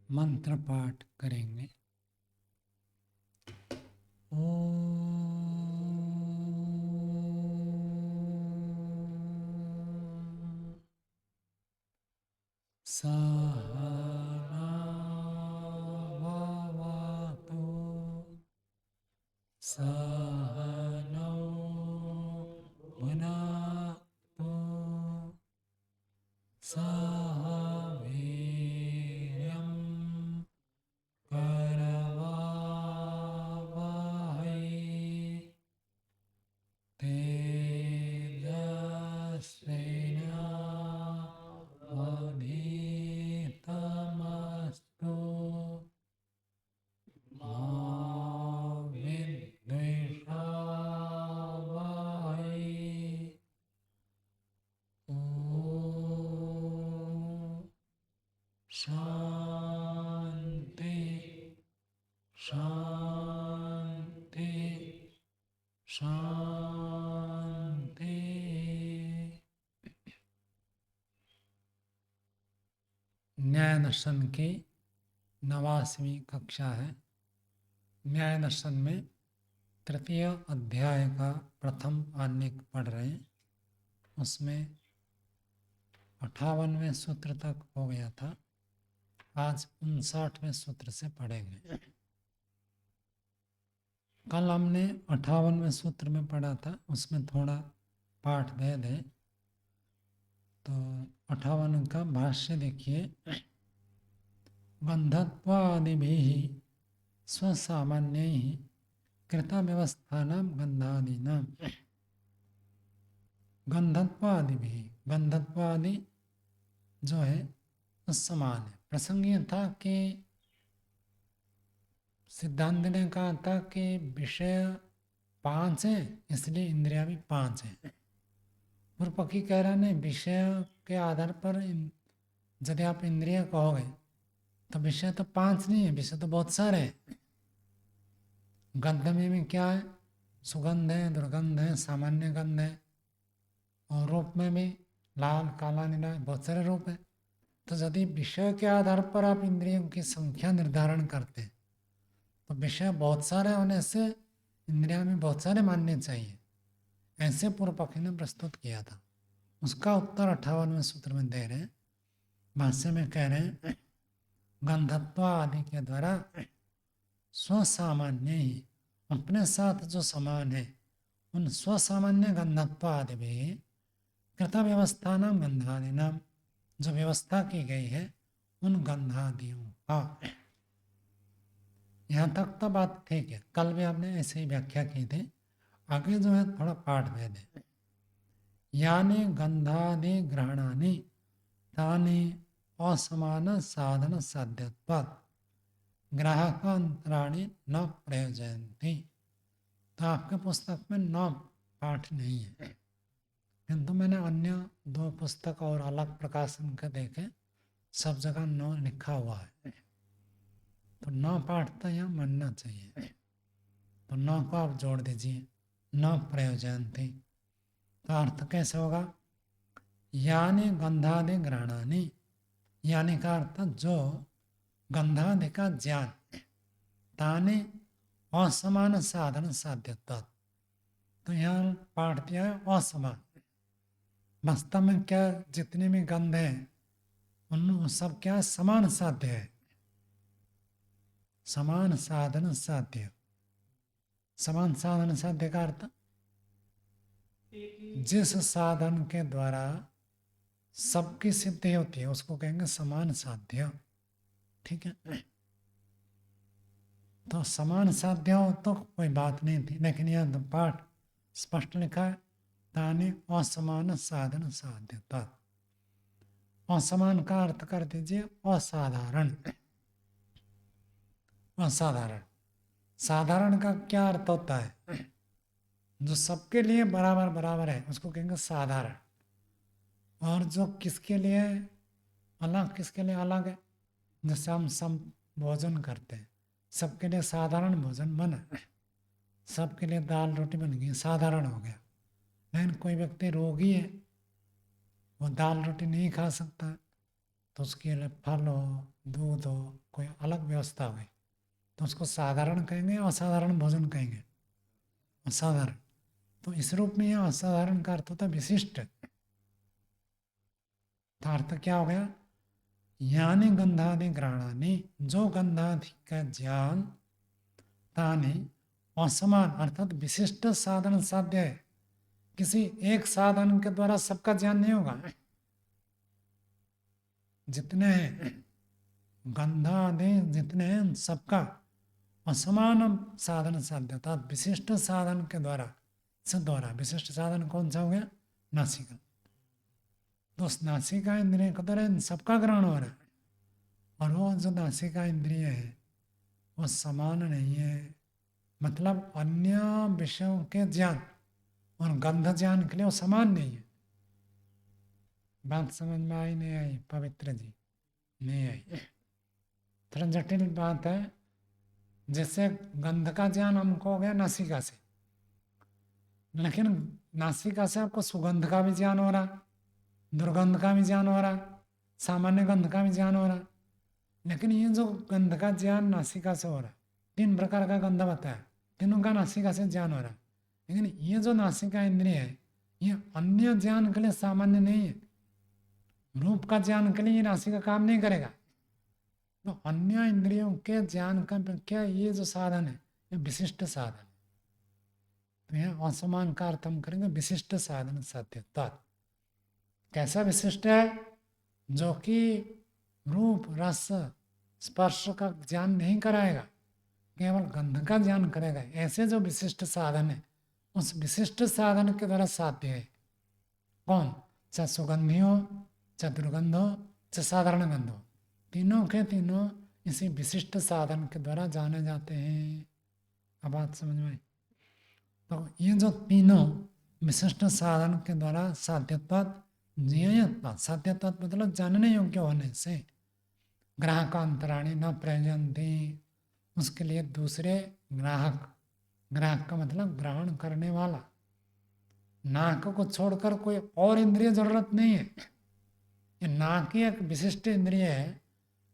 मंत्र पाठ करेंगे। ओम सहना भवतु सहनौ भुनक्तु सह वीर्यं करवावहै तेजस्विनावधीतमस्तु मा विद्विषावहै। ॐ शान्ति शान्ति शान्ति। न्याय दर्शन की 89वीं कक्षा है। न्याय दर्शन में तृतीय अध्याय का प्रथम आनेक पढ़ रहे हैं। उसमें 58वें सूत्र तक हो गया था। आज 59वें सूत्र से पढ़ेंगे। कल हमने 58वें सूत्र में पढ़ा था, उसमें थोड़ा पाठ भेद है। तो 58 का भाष्य देखिए। गंधत्वादिभिः स्वसामान्यैः कृतव्यवस्थानां गंधादीनां। गंधत्वादिभिः, गंधत्वादि जो है उस समान है। प्रसंग ये था कि सिद्धांत ने कहा था कि विषय 5 है, इसलिए इंद्रिया भी 5 है। पूर्व पक्षी कह रहा है विषय के आधार पर यदि आप इंद्रिय कहोगे तो विषय तो 5 नहीं है, विषय तो बहुत सारे हैं। गंध में क्या है? सुगंध है, दुर्गंध है, सामान्य गंध है, और रूप में भी लाल, काला, नीला, बहुत सारे रूप है। तो यदि विषय के आधार पर आप इंद्रियों की संख्या निर्धारण करते हैं तो विषय बहुत सारे होने से इंद्रिया में बहुत सारे मानने चाहिए, ऐसे पूर्व पक्षी ने प्रस्तुत किया था। उसका उत्तर 58वें सूत्र में दे रहे हैं। भाष्य में कह रहे हैं गंधत्व आदि के द्वारा स्वसामान्य ही अपने साथ जो समान है उन स्वसामान्य गंधत्व आदि भी कृत व्यवस्था नाम गंधादि नाम, जो व्यवस्था की गई है उन गंधादियों का। यहाँ तक तो बात ठीक है, कल भी आपने ऐसे ही व्याख्या की थी। आगे जो है थोड़ा पाठ भेद है। यानी गंधादि ग्रहणानि तानि असमान साधन साध्यत्वात् ग्राहकांतराणि न प्रयोजयन्ति। तो आपके पुस्तक में 9 पाठ नहीं है, किंतु मैंने अन्य 2 पुस्तक और अलग प्रकाशन के देखे, सब जगह 9 लिखा हुआ है। तो 9 पाठ तो यहाँ मानना चाहिए। तो 9 को आप जोड़ दीजिए, न प्रयोजयन्ति। तो अर्थ कैसे होगा? यानी गंधादि ग्रहणानि, यानी का अर्थ जो गंधादि का ज्ञान, ताने असमान साधन साध्यता। तो यहाँ पाठ दिया है असमान। वास्तव में क्या जितने भी गंध है उन सब क्या समान साध्य है, समान साधन साध्य। समान साधन साध्य का अर्थ जिस साधन के द्वारा सबकी सिद्धि होती है उसको कहेंगे समान साध्य। ठीक है, तो समान साध्य हो तो कोई बात नहीं थी, लेकिन यह तो पाठ स्पष्ट लिखा है ताने असमान साधन साध्यता। असमान का अर्थ कर दीजिए असाधारण। असाधारण, साधारण का क्या अर्थ होता है? जो सबके लिए बराबर बराबर है उसको कहेंगे साधारण, और जो किसके लिए अलग, किसके लिए अलग है, जैसे हम सब भोजन करते हैं, सबके लिए साधारण भोजन बना, सबके लिए दाल रोटी बन गई, साधारण हो गया। लेकिन कोई व्यक्ति रोगी है, वो दाल रोटी नहीं खा सकता, तो उसके लिए फल हो, दूध हो, कोई अलग व्यवस्था हुई, तो उसको साधारण कहेंगे या असाधारण भोजन कहेंगे? असाधारण। तो इस रूप में यह असाधारण का अर्थ होता है विशिष्ट। तो अर्थ क्या हो गया? यानी गंधादि ग्रहणानि, जो गंधादि का ज्ञान, तानि असमान अर्थात विशिष्ट साधन साध्य है। किसी एक साधन के द्वारा सबका ज्ञान नहीं होगा। जितने हैं गंधादि, जितने हैं सबका असमान साधन साध्य, अर्थात विशिष्ट साधन के द्वारा से द्वारा। विशिष्ट साधन कौन सा हो गया? नासिका। तो उस नासिका इंद्रिय के द्वारा इन सबका ग्रहण हो रहा है। और वो जो नासिका इंद्रिय है वो समान नहीं है, मतलब अन्य विषयों के ज्ञान और गंध ज्ञान के लिए वो समान नहीं है। बात समझ में आई नहीं आई पवित्र जी? नहीं आई? थोड़ा जटिल बात है। जैसे गंध का ज्ञान हमको हो गया नासिका से, लेकिन नासिका से आपको सुगंध का भी ज्ञान हो रहा, दुर्गंध का भी ज्ञान हो रहा, सामान्य गंध का भी ज्ञान हो रहा। लेकिन ये जो गंध का ज्ञान नासिका से हो रहा, 3 प्रकार का गंध बताया, तीनों का नासिका से ज्ञान हो रहा। लेकिन ये जो नासिका इंद्रिय है ये अन्य ज्ञान के लिए सामान्य नहीं है। रूप का ज्ञान के लिए ये नासिका काम नहीं करेगा। तो अन्य इंद्रियों के ज्ञान का क्या ये जो साधन है ये विशिष्ट साधन है। तो यहाँ असमान का अर्थ हम करेंगे विशिष्ट साधन साध्यता। कैसा विशिष्ट है? जो कि रूप रस स्पर्श का ज्ञान नहीं कराएगा, केवल गंध का ज्ञान करेगा। ऐसे जो विशिष्ट साधन है उस विशिष्ट साधन के द्वारा साध्य है। कौन? चाहे सुगंधी हो, चाहे दुर्गंध हो, चाहे साधारण गंध हो, तीनों के तीनों इसी विशिष्ट साधन के द्वारा जाने जाते हैं। अब बात समझ में आई? तो ये जो तीनों विशिष्ट साधन के द्वारा साध्यत्व ज्ञेयत्व, साध्यत्व मतलब जानने योग्य होने से, ग्राहकांतराणी न प्रयोजनती, उसके लिए दूसरे ग्राहक, ग्राहक का मतलब ग्रहण करने वाला, नाक को छोड़कर कोई और इंद्रिय जरूरत नहीं है। ये नाक ही एक विशिष्ट इंद्रिय है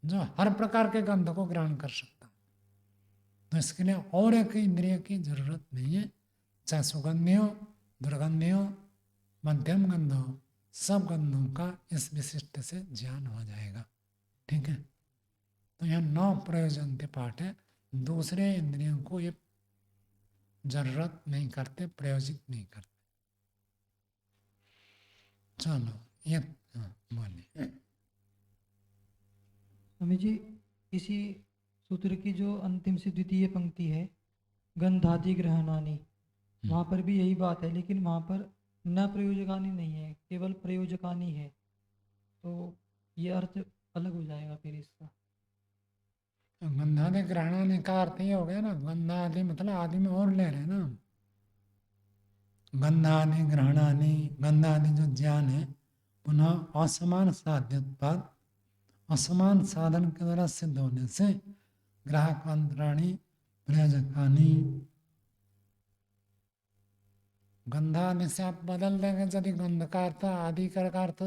जो हर प्रकार के गंध को ग्रहण कर सकता है। तो इसके लिए और एक इंद्रिय की जरूरत नहीं है। चाहे सुगंधी हो, दुर्गंधी हो, मध्यम गंध हो, सब गंधों का इस विशिष्ट से ज्ञान हो जाएगा। ठीक है? तो यह 9 प्रयोजन के पाठ है। दूसरे इंद्रियों को ये जरूरत नहीं करते, प्रयोजित नहीं करते। चलो ये बोलिए। स्वामी जी, इसी सूत्र की जो अंतिम से द्वितीय पंक्ति है, गंधादि ग्रहणानि, वहाँ पर भी यही बात है, लेकिन वहाँ पर न प्रयोजकानि नहीं है, केवल प्रयोजकानि है। तो ये अर्थ अलग हो जाएगा फिर इसका। गंधादि ग्रहणानि का अर्थ ये हो गया ना, गंधादि मतलब आदि में और ले रहे हैं ना। गंधादि ग्रहणानि, गंधादि जो ज्ञान है पुनः असमान साध्यत्वाद, असमान साधन के द्वारा सिद्ध होने से, ग्राहकांतराणी प्रयोजकानी, गंधादि से आप बदल देंगे यदि गंध का अर्थ आदि का अर्थ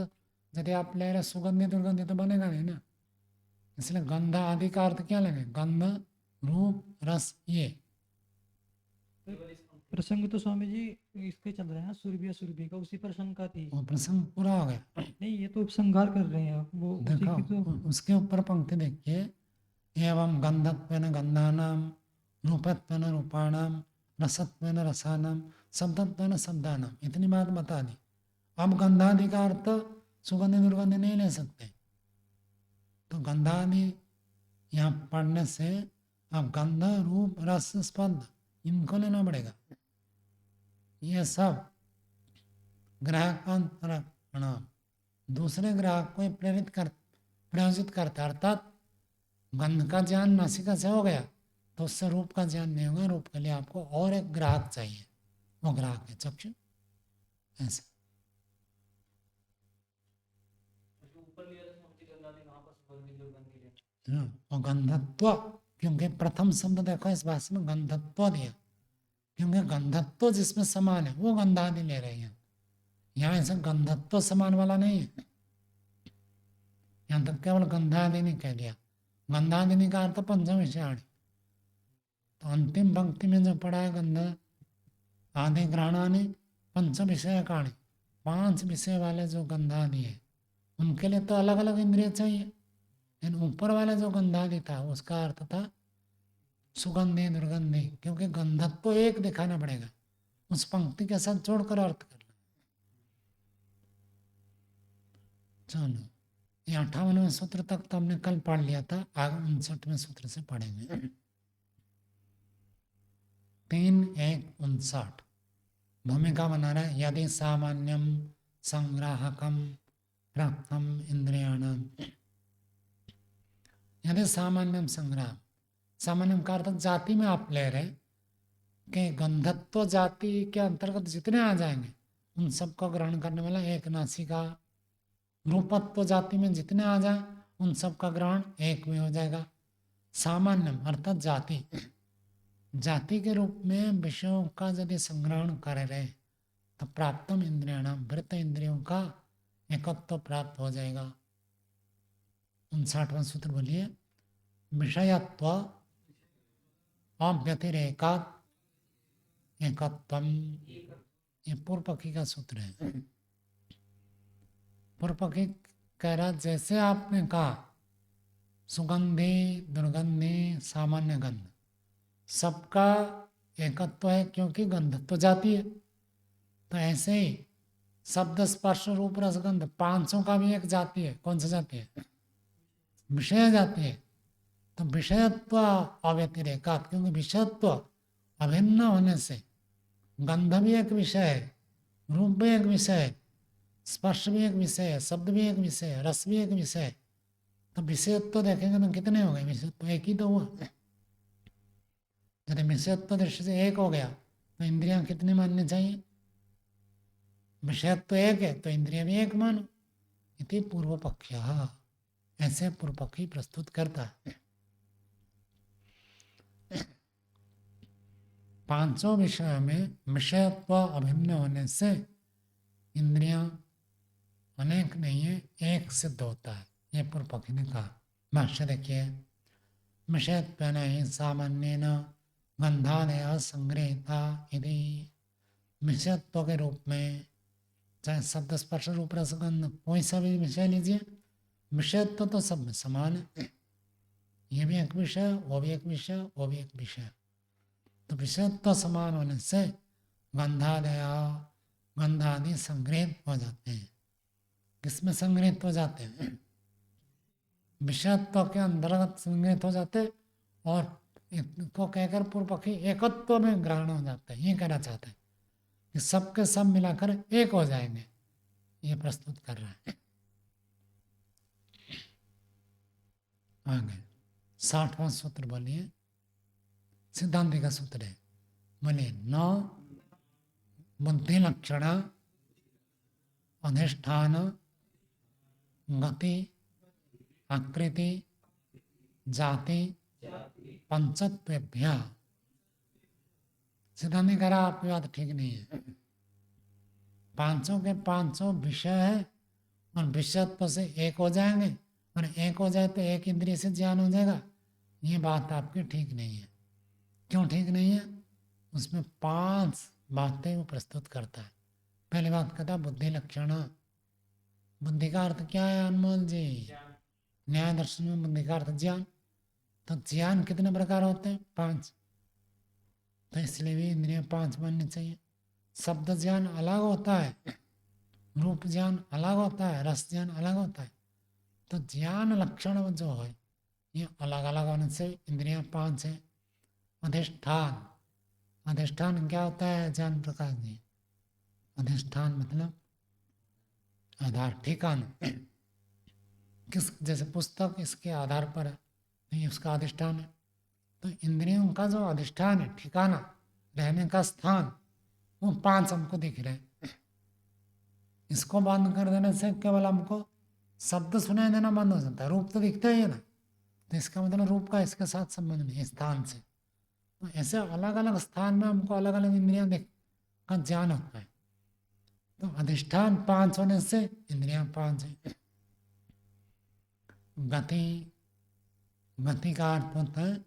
यदि आप ले रहे सुगंधी दुर्गंधी तो बनेगा नहीं ना। इसलिए गंध आदि का अर्थ क्या लगे? गंध रूप रस ये। प्रसंग तो स्वामी जी इसके चल रहे हैं, सुरभि सुरभि का, उसी प्रसंग का थी। वो प्रसंग पूरा हो गया। नहीं, ये तो उपसंहार कर रहे हैं वो, उसी देखो की तो। उसके ऊपर पंक्ति देखिए, एवं गंधत्वेन गंधानाम, रूपत्वेन रूपाणाम, रसत्वेन रसानाम, शब्दत्वेन शब्दानाम, इतनी बात बता दी। अब गंधादि का अर्थ सुगंधी दुर्गंधी नहीं ले सकते। तो गंधादि यहाँ पढ़ने से अब गंध रूप रस स्पंद इनको लेना पड़ेगा। ये सब ग्राहकांतरण दूसरे ग्राहक को प्रेरित कर प्रयोजित करता, अर्थात गंध का ज्ञान नासिका से हो गया तो उससे रूप का ज्ञान नहीं होगा। रूप के लिए आपको और एक ग्राहक चाहिए, वो ग्राहक है चक्षु। ऐसे और गंधत्व, क्योंकि प्रथम शब्द देखो इस भाषा में गंधत्व दिया, क्योंकि गंधत्व जिसमें समान है वो गंधादि ले रहे हैं। यहाँ ऐसा गंधत्व समान वाला नहीं है, यहाँ तक केवल गंधादि नहीं कह दिया, गंधादिनी का अर्थ पंच विषयाणी। तो अंतिम पंक्ति में जो पड़ा है गंध आदि ग्रहणानि पंच विषय काणी, 5 विषय वाले जो गंधादि है उनके लिए तो अलग अलग इंद्रिय चाहिए। लेकिन ऊपर वाले जो गंधादि था उसका अर्थ था सुगंधि दुर्गंधि, क्योंकि गंधत्व तो एक दिखाना पड़ेगा, उस पंक्ति के साथ जोड़कर अर्थ करना। चलो, ये 58वें सूत्र तक तो हमने कल पढ़ लिया था, आगे 59वें सूत्र से पढ़ेंगे। 3:1:59 भूमिका बना रहा है। यदि सामान्यम संग्राहकम प्राप्तम इंद्रियाणाम, यदि सामान्यम संग्राम, सामान्यम का अर्थ जाति में आप ले रहे कि गंधत्व जाति के अंतर्गत जितने आ जाएंगे उन सबको ग्रहण करने वाला एक नासिका, रूपत्व जाति में जितने आ जाए उन सब का ग्रहण एक में हो जाएगा। सामान्यम अर्थात जाति, जाति के रूप में विषयों का यदि संग्रहण कर रहे तो प्राप्तम इंद्रियाणाम, वृत्त इंद्रियों का एकत्व प्राप्त हो जाएगा। 59वां सूत्र बोलिए। विषयत्व अव्यतिरेकात् एकत्वम, ये पूर्व पक्षी का सूत्र है। पूर्व पक्षी कह रहा जैसे आपने कहा सुगंधि दुर्गंधि सामान्य गंध सबका एकत्व है क्योंकि गंध तो जाती है, तो ऐसे ही शब्द स्पर्श रूप रसगंध 500 का भी एक जाति है। कौन सा जाति है? विषय जाति है। तो विषयत्व अव्यतिरेकात्, क्योंकि विषयत्व अभिन्न होने से गंध भी एक विषय है, रूप भी एक विषय है, स्पर्श भी एक विषय है, शब्द भी एक विषय है, रस भी एक विषय है। तो विषयत्व देखेंगे तो कितने हो गए? विषयत्व एक ही तो हुआ। यदि विषयत्व दृष्टि से एक हो गया तो इंद्रियां कितनी माननी चाहिए? विषयत्व एक है तो इंद्रियां भी एक मानो। इति पूर्व पक्षः, ऐसे पूर्व पक्षी प्रस्तुत करता है। 5 विषय में विषयत्व अभिन्न होने से इंद्रियां अनेक नहीं है, एक सिद्ध होता है, ये पूर्व पक्षी ने कहा। भाष्य देखिए। विषयत्वेन हि सामान्येन गंधादयः संगृहीता यदि, विषयत्व के रूप में चाहे शब्द स्पर्श रूप रसगंध कोई सा भी विषय लीजिए, विषयत्व तो सब में समान है। ये भी एक विषय, वो भी एक विषय, वो भी एक विषय। तो विषयत्व समान होने से गंधादि संग्रहित हो जाते हैं। किसमें संग्रहित हो जाते हैं? विषयत्व के अंतर्गत संग्रहित हो जाते, और इनको कहकर पूर्व पक्षी एकत्व में ग्रहण हो जाते हैं। ये कहना चाहते हैं कि सबके सब मिलाकर एक हो जाएंगे, ये प्रस्तुत कर रहा है। आगे 60वां सूत्र बोलिए। सिद्धांति का सूत्र है, बोलिए। न बुद्धि लक्षण अधिष्ठान गति आकृति जाति पंचत्वेभ्यः, सिद्धांति कह रहा आपकी बात ठीक नहीं है। 500 के 500 विषय है और विषयत्व से एक हो जाएंगे, और एक हो जाए तो एक इंद्रिय से ज्ञान हो जाएगा। ये बात आपकी ठीक नहीं है। क्यों ठीक नहीं है? उसमें 5 बातें वो प्रस्तुत करता है। पहली बात कहता बुद्धि लक्षण। बुद्धि का अर्थ क्या है अनमोल जी? न्याय दर्शन में बुद्धि का अर्थ ज्ञान। तो ज्ञान कितने प्रकार होते हैं? 5। तो इसलिए भी इंद्रियां 5 माननी चाहिए। शब्द ज्ञान अलग होता है, रूप ज्ञान अलग होता है, रस ज्ञान अलग होता है। तो ज्ञान लक्षण जो है ये अलग अलग होने से इंद्रियां 5 हैं। अधिष्ठान, अधिष्ठान क्या होता है ज्ञान प्रकाश जी? अधिष्ठान मतलब आधार, ठिकाना। किस, जैसे पुस्तक इसके आधार पर है, नहीं उसका अधिष्ठान है। तो इंद्रियों का जो अधिष्ठान है, ठिकाना, रहने का स्थान, वो 5 हमको दिख रहे हैं। इसको बंद कर देने से केवल हमको शब्द सुनाई देना बंद हो जाता है, रूप तो दिखता ही है ना। तो इसका मतलब रूप का इसके साथ संबंध नहीं, स्थान से। तो ऐसे अलग अलग स्थान में हमको अलग अलग इंद्रियां देख का ज्ञान होता है। तो अधिष्ठान 5 होने से इंद्रियां 5 हैं। गति गति का अर्थ होता है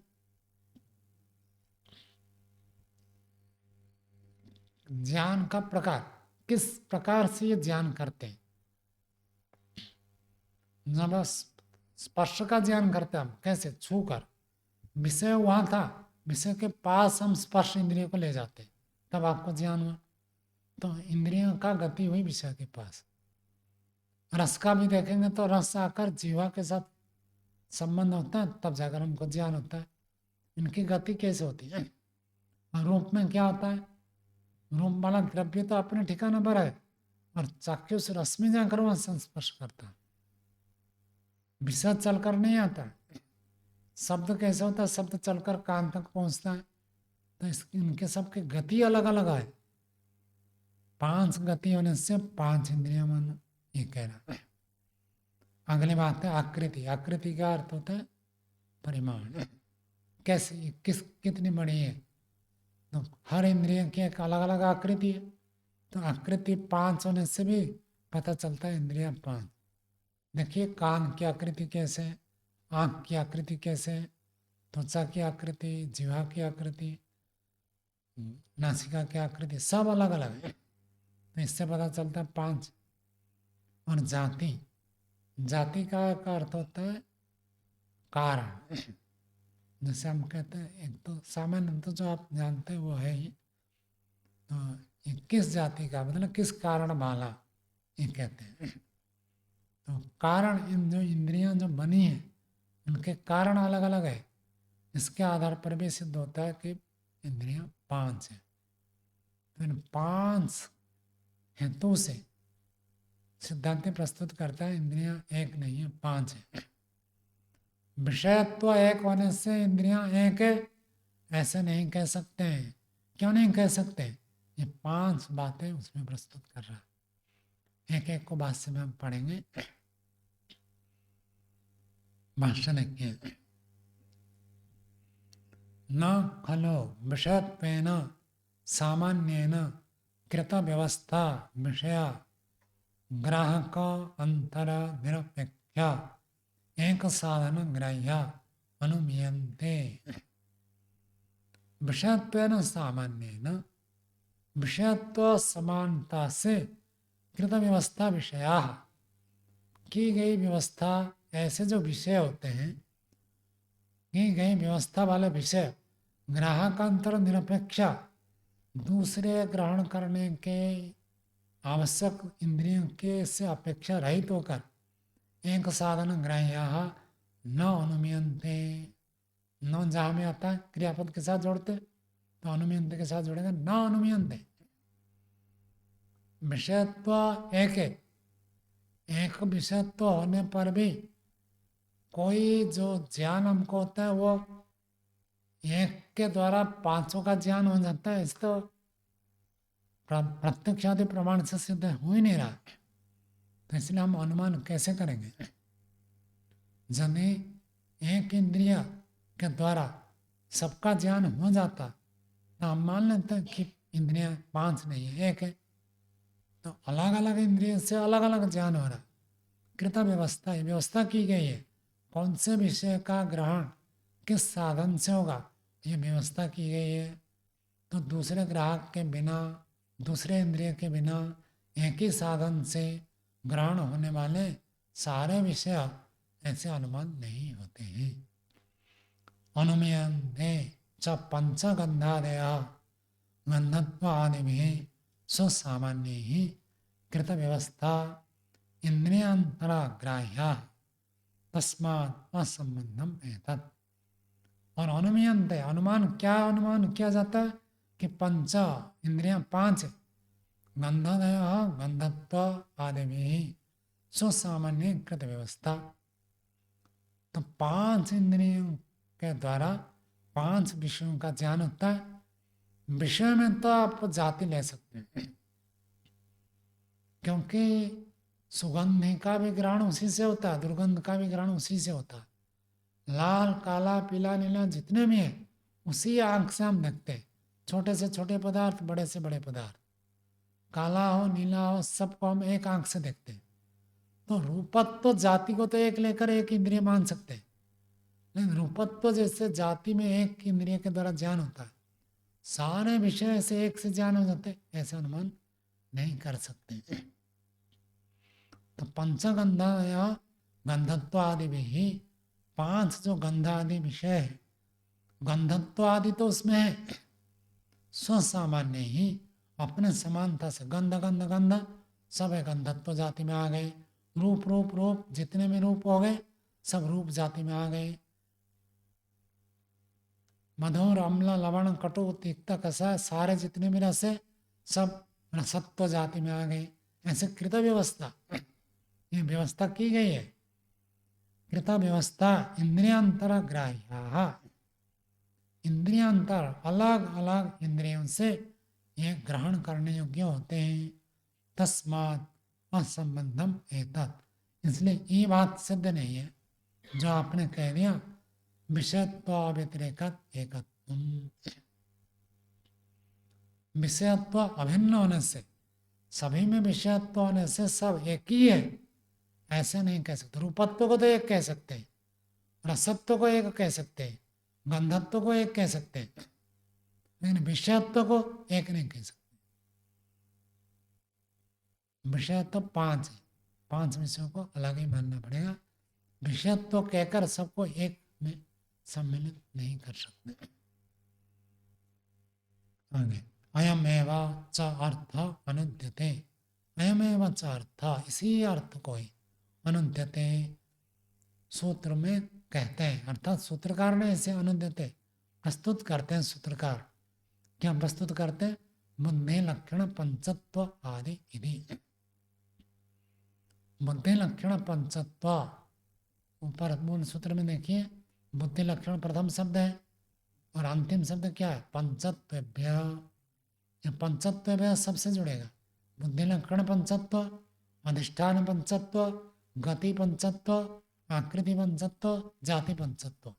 ज्ञान का प्रकार, किस प्रकार से ये ज्ञान करते हैं। जब स्पर्श का ज्ञान करते हैं हम, कैसे? छू कर, विषय वहां था, विषय के पास हम स्पर्श इंद्रियों को ले जाते, तब आपको ज्ञान हुआ। तो इंद्रियों का गति हुई विषय के पास। रस का भी देखेंगे तो रस आकर जीवा के साथ संबंध होता है, तब जाकर हमको ज्ञान होता है। इनकी गति कैसे होती है? और रूप में क्या होता है? रूप वाला द्रव्य तो अपने ठिकाना पर है, और चाक्षुष रस में जाकर वहां संस्पर्श करता है। विषय चलकर नहीं आता। शब्द कैसे होता है? शब्द चलकर कान तक पहुंचता है। तो इनके सबके गति अलग अलग है। 5 गति होने से 5 इंद्रियां मानो, ये कह रहा है। अगली बात है आकृति। आकृति का अर्थ होता है परिमाण। कैसे, कितनी बड़ी है? तो हर इंद्रिय की एक अलग अलग आकृति है। तो आकृति 5 होने से भी पता चलता है इंद्रियां 5। देखिए, कान की आकृति कैसे है, आँख की आकृति कैसे है, त्वचा की आकृति, जीवा की आकृति, नासिका की आकृति, सब अलग अलग है। तो इससे पता चलता है 5। और जाति, जाति का अर्थ होता है कारण। जैसे हम कहते हैं, एक तो सामान्य तो जो आप जानते हैं वो है ही, तो ये किस जाति का, मतलब किस कारण वाला, ये कहते हैं। तो कारण, इन जो इंद्रियां जो बनी है उनके कारण अलग अलग है। इसके आधार पर भी सिद्ध होता है कि इंद्रियां 5 है। तो इन 5 हेतु से सिद्धांत प्रस्तुत करता है इंद्रियां एक नहीं है, 5 है। विषयत्व एक होने से इंद्रियां एक है ऐसे नहीं कह सकते हैं। क्यों नहीं कह सकते? ये 5 बातें उसमें प्रस्तुत कर रहा है। एक एक को भाष्य में हम पढ़ेंगे। भाष्य देखिए। न खलो विषयत्वेन सामान्येन कृत व्यवस्था विषया ग्राहक अंतर निरपेक्ष एक साधन ग्राह्य अनुमीयन्ते। विषयत्वेन सामान्येन, विषयत्व समानता से कृत व्यवस्था विषया, की गई व्यवस्था, ऐसे जो विषय होते हैं, की गई व्यवस्था वाले विषय ग्राहकांतर निरपेक्ष, दूसरे ग्रहण करने के आवश्यक इंद्रियों के से अपेक्षा रहित होकर एक साधन ग्राह्य न अनुमीयन्ते। न जहाँ में आता है क्रियापद के साथ जोड़ते, तो अनुमीयन्ते के साथ जोड़ेगा न अनुमीयन्ते। विषयत्व एक है, एक विषयत्व होने पर भी कोई जो ज्ञान हमको होता है वो एक के द्वारा 5 का ज्ञान हो जाता है। इस तो प्रत्यक्ष आदि प्रमाण से सिद्ध हो ही नहीं रहा, तो इसलिए हम अनुमान कैसे करेंगे? यदि एक इंद्रिय के द्वारा सबका ज्ञान हो जाता तो हम मान लेते हैं कि इंद्रियां 5 नहीं है, एक है। तो अलग अलग इंद्रियों से अलग अलग ज्ञान हो रहा। कृत व्यवस्था, व्यवस्था की गई है, कौन से विषय का ग्रहण किस साधन से होगा, ये व्यवस्था की गई है। तो दूसरे ग्राहक के बिना, दूसरे इंद्रिय के बिना एक ही साधन से ग्रहण होने वाले सारे विषय ऐसे अनुमान नहीं होते हैं। अनुमीयन्ते च पंचगंधादय गंधत्व आदि में स्वसामान्य ही कृत व्यवस्था इंद्रियांतरा ग्राह्य तस्मात् असंबंधम एतत्। और अनुमीयन्ते, अनुमान क्या अनुमान किया जाता है कि पंच इंद्रियां 5 है, गंधादय गंधत्व आदि में स्वसामान्य कृत व्यवस्था। तो 5 इंद्रियों के द्वारा 5 विषयों का ज्ञान होता है। विषय में तो आप जाति ले सकते हैं, क्योंकि सुगंध का भी ग्रहण उसी से होता है, दुर्गंध का भी ग्रहण उसी से होता है। लाल, काला, पीला, नीला जितने भी हैं उसी आंख से हम देखते हैं। छोटे से छोटे पदार्थ, बड़े से बड़े पदार्थ, काला हो नीला हो, सबको हम एक आंख से देखते हैं। तो रूपत्व, तो जाति को तो एक लेकर एक इंद्रिय मान सकते हैं, लेकिन रूपत्व जैसे जाति में एक इंद्रिय के द्वारा ज्ञान होता है, सारे विषय ऐसे एक से ज्ञान हो जाते, ऐसा अनुमान नहीं कर सकते। तो पंचगंध या गंधत्व आदि भी ही 5 जो गंध आदि विषय है, गंधत्व आदि तो उसमें है, स्वसामान्य ही अपने समानता से गंध गंध गंध सब है, गंधत्व जाति में आ गए। रूप रूप रूप जितने में रूप हो गए सब रूप जाति में आ गए। मधुर अम्ल लवण कटु तिक्त कसा सारे जितने भी रस है सब रसत्व जाति में आ गए। ऐसे कृत व्यवस्था, ये व्यवस्था की गई है। कृत व्यवस्था इंद्रियांतर ग्राह्या, इंद्रियांतर अलग अलग इंद्रियों से ये ग्रहण करने योग्य होते हैं। तस्मात् असंबंधम एतत्, इसलिए ये बात सिद्ध नहीं है जो आपने कह दिया विषयत्व व्यतिरेकत एकत्वम। विषयत्व अभिन्न होने से, सभी में विषयत्व होने से सब एक ही है ऐसे नहीं कह सकते। रूपत्व को तो एक कह सकते हैं, रसत्व को एक कह सकते हैं, गंधत्व को एक कह सकते हैं, लेकिन विषयत्व को एक नहीं कह सकते। विषयत्व 5 है, 5 विषयों को अलग ही मानना पड़ेगा। विषयत्व कहकर सबको एक में सम्मिलित नहीं कर सकते। आगे अयम एवं च अर्थ अनुद्यते, अयम एवं च अर्थ, इसी अर्थ को ही अनुद्यते सूत्र में कहते हैं, अर्थात सूत्रकार ने ऐसे अनुद्यते प्रस्तुत करते हैं। सूत्रकार क्या प्रस्तुत करते हैं? बुद्धि लक्षण पंचत्व आदि इति। बुद्धि लक्षण पंचत्व ऊपर मूल सूत्र में देखिए, बुद्धि लक्षण प्रथम शब्द है और अंतिम शब्द क्या है? पंचत्वेभ्य। पंचत्वेभ्य सबसे जुड़ेगा। बुद्धि लक्षण पंचत्व, अधिष्ठान पंचत्व, गति पंचत्व, आकृति पंचत्व, जाति पंचत्व।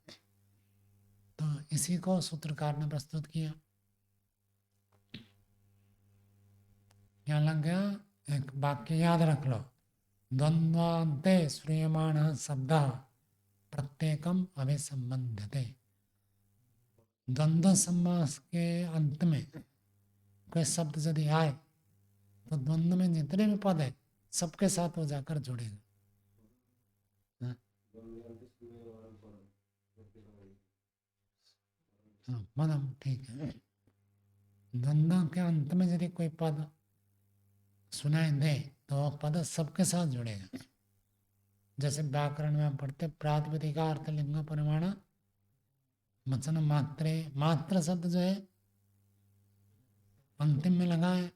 तो इसी को सूत्रकार ने प्रस्तुत किया। क्या लग गया? एक वाक्य याद रख लो, द्वंद्वान्ते श्रूयमाणः शब्दः प्रत्येकम अभिसंबध्यते। द्वंद्व समास के अंत में कोई शब्द यदि आए तो द्वंद्व में जितने भी पद है सबके साथ वो जाकर जुड़ेगा। पदम ठीक है। द्वंद्व के अंत में यदि कोई पद सुनाई दे तो वह पद सबके साथ जुड़ेगा। जैसे व्याकरण में हम पढ़ते प्रातिपदिकार्थ लिंग परिमाण वचन मात्रे, मात्र शब्द जो है अंतिम में लगा है,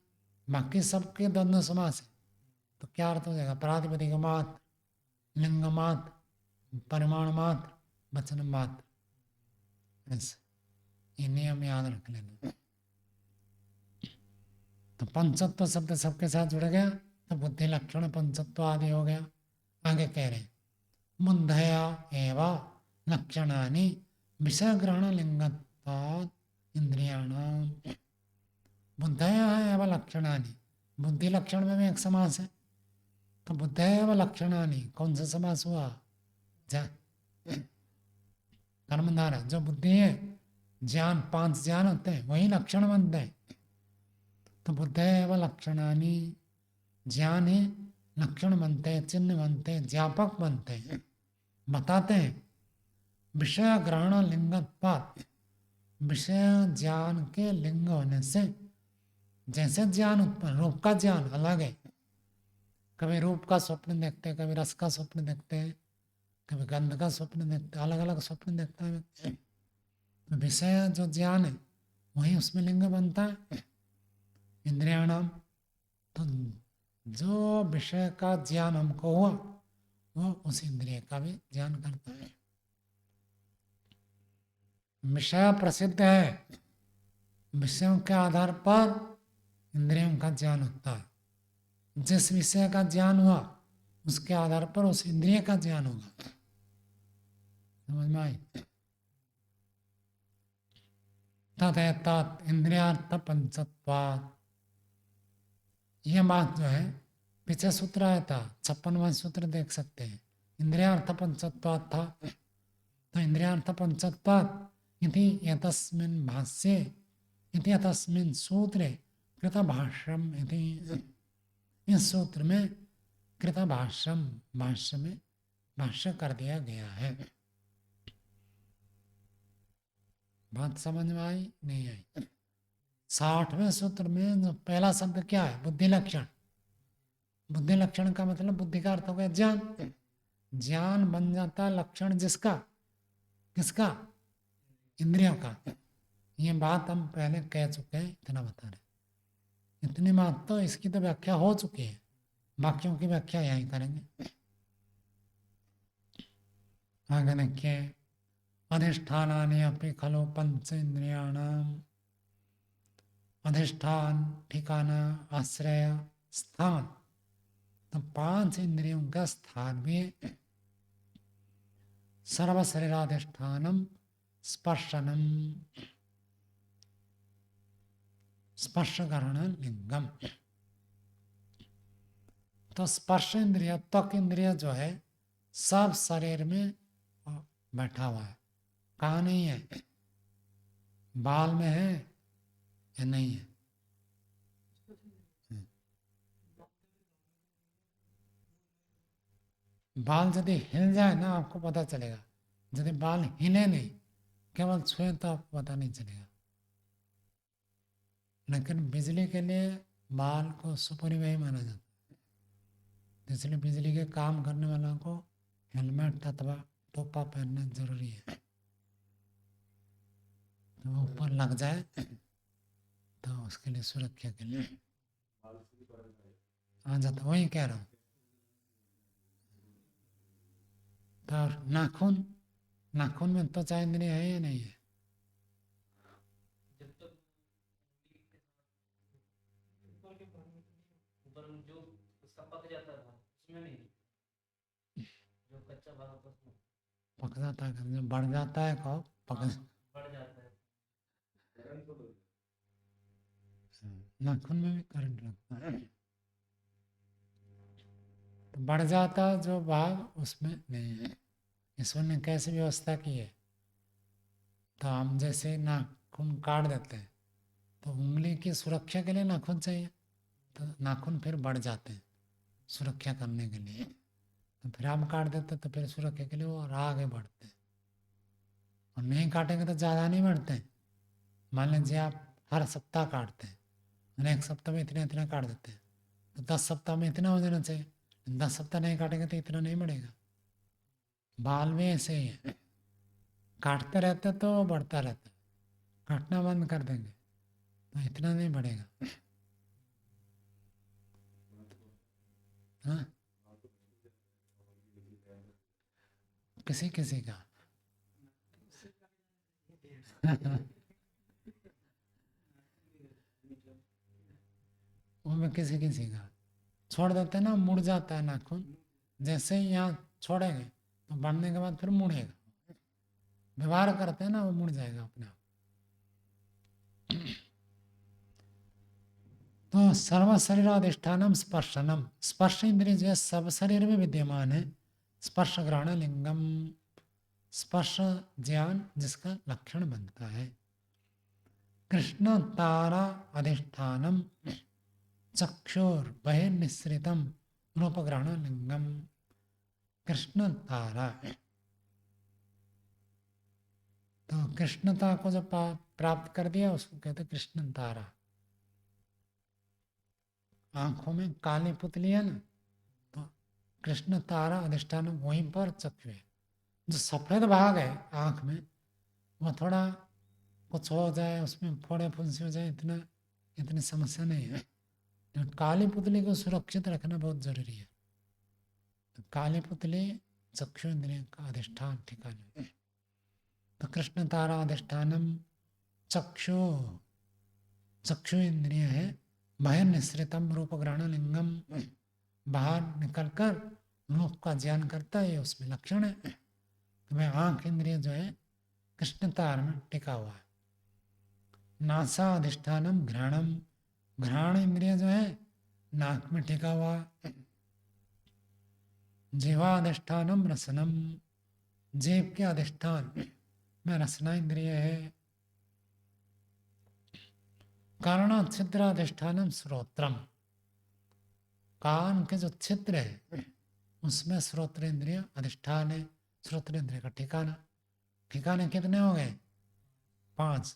बाकी सबके द्वंद्व समास है। तो क्या अर्थ हो जाएगा? प्रातिपदिक मात्र, लिंग मात्र, परिमाण मात्र, वचन मात्र। ऐसे ये नियम याद रख लेना। तो पंचत्व शब्द सबके साथ जुड़ गया तो बुद्धि लक्षण पंचत्व आदि हो गया। आगे कह रहे बुद्धया एवं लक्षणानि विषय ग्रहण लिंगत्वात् इंद्रियाणाम। बुद्धया एवं लक्षणानि, बुद्धि लक्षण में भी एक समास है। तो बुद्धया एवं लक्षणानि कौन सा समास हुआ? कर्मधारा। जो बुद्धि है, ज्ञान, 5 ज्ञान होते हैं वही लक्षण बनते हैं। तो बुद्धया एवं लक्षणानि, ज्ञान ही लक्षण बनते हैं, चिन्ह बनते हैं, ज्ञापक बनते हैं, बताते हैं। विषय ग्रहण लिंगत्वात्, विषय ज्ञान के लिंग होने से, जैसे ज्ञान उत्पन्न, रूप का ज्ञान अलग है। कभी रूप का स्वप्न देखते हैं, कभी रस का स्वप्न देखते हैं, कभी गंध का स्वप्न देखते हैं, अलग अलग स्वप्न देखता है। तो विषय जो ज्ञान है वही उसमें लिंग बनता है इंद्रियाणाम। तो जो विषय का ज्ञान हमको हुआ वो उस इंद्रिय का भी ज्ञान करता है। विषय प्रसिद्ध है, विषयों के आधार पर इंद्रियों का ज्ञान होता है। जिस विषय का ज्ञान हुआ उसके आधार पर उस इंद्रिय का ज्ञान होगा। समझ में आई? तत् इंद्रियार्थ पंचत्वात्, यह बात जो है पीछे सूत्र आया था, 56वां सूत्र देख सकते हैं। इंद्रियार्थ पंचत्वात् था तो इंद्रियार्थ पंचत्वात् इति एतस्मिन् भाष्ये इति एतस्मिन् सूत्रे कृतभाष्यम इति, इस सूत्र में कृतभाष्यम, भाष्य में भाष्य कर दिया गया है। बात समझ में आई नहीं आई? 60वें सूत्र में जो पहला शब्द क्या है? बुद्धि लक्षण। बुद्धि लक्षण का मतलब बुद्धि का अर्थ हो गया ज्ञान। ज्ञान बन जाता लक्षण जिसका, किसका? इंद्रियों का। ये बात हम पहले कह चुके हैं, इतना बता रहे। इतनी बात तो इसकी तो व्याख्या हो चुकी है, वाक्यों की व्याख्या यहीं करेंगे। आगे देखिए, अधिष्ठानानि अपि खलु पंच इंद्रियाणाम। अधिष्ठान ठिकाना, आश्रय, स्थान। तो 5 इंद्रियों का स्थान भी है। सर्व शरीराधिष्ठानम स्पर्शनम, स्पर्श ग्रहण लिंगम। तो स्पर्श इंद्रिय, त्वक इंद्रिय जो है सब शरीर में बैठा हुआ है। कहाँ नहीं है? बाल में है या नहीं है? बाल यदि हिल जाए ना आपको पता चलेगा, यदि बाल हिले नहीं, केवल छुए तो आपको पता नहीं चलेगा। लेकिन बिजली के लिए बाल को सुपरिमेय माना जाता है, इसलिए बिजली के काम करने वालों को हेलमेट अथवा टोपा पहनना जरूरी है। तो ऊपर लग जाए तो उसके लिए, सुरक्षा के लिए आ जाता, वही कह रहा हूँ। तो नाखून, नाखून में त्वचा इंद्रिय है या नहीं है? पक जाता है, जब बढ़ जाता है कब पक नाखून में भी करंट लगता है, तो बढ़ जाता जो भाग उसमें नहीं है। ईश्वर ने कैसे व्यवस्था की है? तो हम जैसे नाखून काट देते हैं तो उंगली की सुरक्षा के लिए नाखून चाहिए, तो नाखून फिर बढ़ जाते हैं सुरक्षा करने के लिए, तो फिर हम काट देते तो फिर सुरक्षा के लिए वो और आगे बढ़ते हैं। और नहीं काटेंगे तो ज़्यादा नहीं बढ़ते हैं। मान लीजिए आप हर सप्ताह काटते हैं और 1 सप्ताह में इतना इतना काट देते हैं, तो 10 सप्ताह में इतना हो जाना चाहिए। 10 सप्ताह नहीं काटेंगे तो इतना नहीं बढ़ेगा। बाल भी ऐसे ही है, काटते रहते तो बढ़ता रहता है, काटना बंद कर देंगे तो इतना नहीं बढ़ेगा। हाँ, किसी किसी का वो में किसी किसी का छोड़ देते हैं ना, मुड़ जाता है नाखून। जैसे ही यहाँ छोड़ेंगे तो बढ़ने के बाद फिर मुड़ेगा, व्यवहार करते हैं ना, वो मुड़ जाएगा अपने आप। तो सर्व शरीराधिष्ठानम स्पर्शनम, स्पर्श इंद्रिय जो है सब शरीर में विद्यमान है। स्पर्श ग्रहण लिंगम, स्पर्श ज्ञान जिसका लक्षण बनता है। कृष्ण तारा अधिष्ठानम चक्षुर बहिर्निश्रितम रूपग्रहण लिंगम। कृष्ण तारा, तो कृष्णता को जब प्राप्त कर दिया उसको कहते कृष्ण तारा। आंखों में काली पुतली है ना, तो कृष्ण तारा अधिष्ठान वहीं पर चक्षु है। जो सफेद भाग है आंख में वो थोड़ा कुछ हो जाए, उसमें फोड़े फुंसी हो जाए, इतनी समस्या नहीं है। तो काली पुतली को सुरक्षित रखना बहुत जरूरी है। तो काली पुतली चक्षु इंद्रिय का अधिष्ठान ठिकाना है। तो कृष्ण तारा अधिष्ठानम चक्षु, चक्षु इंद्रिय है। बाहर निश्रितम रूप ग्रहण लिंगम, बाहर निकलकर रूप का ज्ञान करता है, उसमें लक्षण है। तो वह आंख इंद्रिय जो है कृष्ण तार में टिका हुआ है। नासा अधिष्ठानम घ्राणम, घ्राण इंद्रिय जो है नाक में टिका हुआ। जीवा अधिष्ठानम रसनम, जीव के अधिष्ठान में रसना इंद्रिय है। कारण छिद्र अधिष्ठानम श्रोत्रम, कान के जो छिद्र है उसमें श्रोत्र इंद्रिय अधिष्ठान है। श्रोत्र इंद्रिय का ठिकाना, ठिकाने कितने हो गए? 5।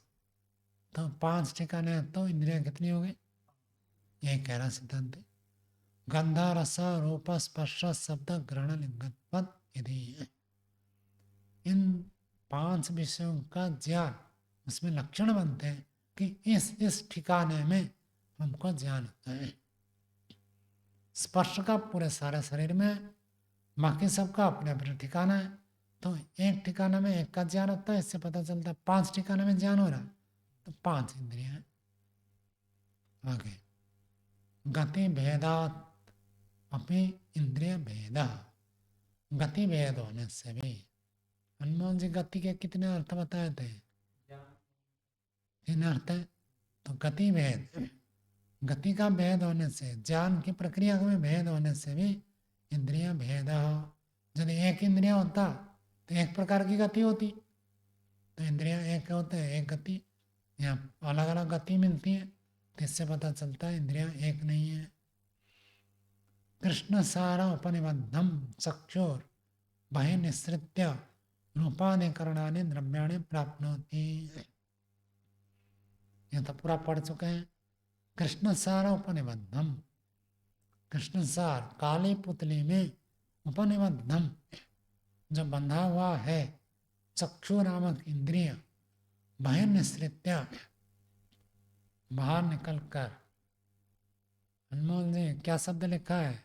तो 5 ठिकाने तो इंद्रियां कितनी हो गई? ये कह रहा सिद्धांत। गंध रस रूप स्पर्श शब्द ग्रहण लिंगत्व यदि, इन 5 विषयों का ज्ञान उसमें लक्षण बनते हैं कि इस ठिकाने में हमको ज्ञान होता है। स्पर्श का पूरे सारे शरीर में, बाकी सबका अपने अपने ठिकाना है। तो एक ठिकाना में एक का ज्ञान होता है, इससे पता चलता है 5 ठिकाने में ज्ञान हो रहा है, तो 5 इंद्रियां हैं। आगे गति भेदात अपनी इंद्रिय भेद, गति भेद होने से भी, हनुमान जी गति के कितने अर्थ बताए थे? 3 अर्थ है। तो गति भेद, गति का भेद होने से, ज्ञान की प्रक्रिया में भेद होने से भी इंद्रिय भेद। यदि एक इंद्रिय होता तो एक प्रकार की गति होती, तो इंद्रियां एक होते हैं, एक गति। यहाँ अलग अलग गति मिलती है, तो इससे पता चलता है इंद्रियां एक नहीं है। कृष्ण सारा उपनिबद्धम चक्षुर बहि निसृत्य रूपाधिकरणानि द्रव्याणि प्राप्नोति। ये तो पूरा पढ़ चुके हैं। कृष्ण सार उपनिबद्धम, कृष्ण सार काली पुतली में उपनिबद्धम जो बंधा हुआ है, चक्षु नामक इंद्रिय बाहर निसृत्य, बाहर निकलकर। अनमोल जी क्या शब्द लिखा है?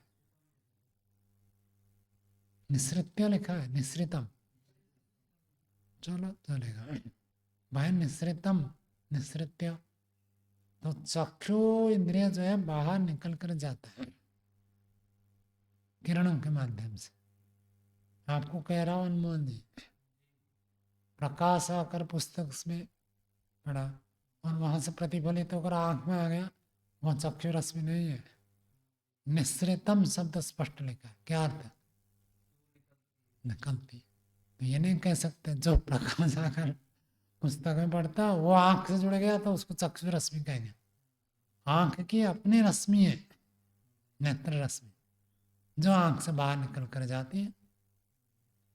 निसृत्य लिखा है, निसृतम। चलो चलेगा, बाहर निसृतम, निसृत्य। तो चक्षु इंद्रिय जो है बाहर निकल कर जाता है किरणों के माध्यम से। आपको कह रहा हूं अनमोल जी, प्रकाश आकर पुस्तक में पढ़ा और वहां से प्रतिफलित होकर आंख में आ गया, वह चक्षु रश्मि नहीं है। निसृतम शब्द स्पष्ट लिखा है, क्या अर्थ है? निकलती। तो ये नहीं कह सकते जो प्रकाश आकर पुस्तक में पढ़ता वो आंख से जुड़ गया तो उसको चक्षु रश्मि कहेंगे। आंख की अपनी रश्मि है, नेत्र रश्मि, जो आंख से बाहर निकल कर जाती है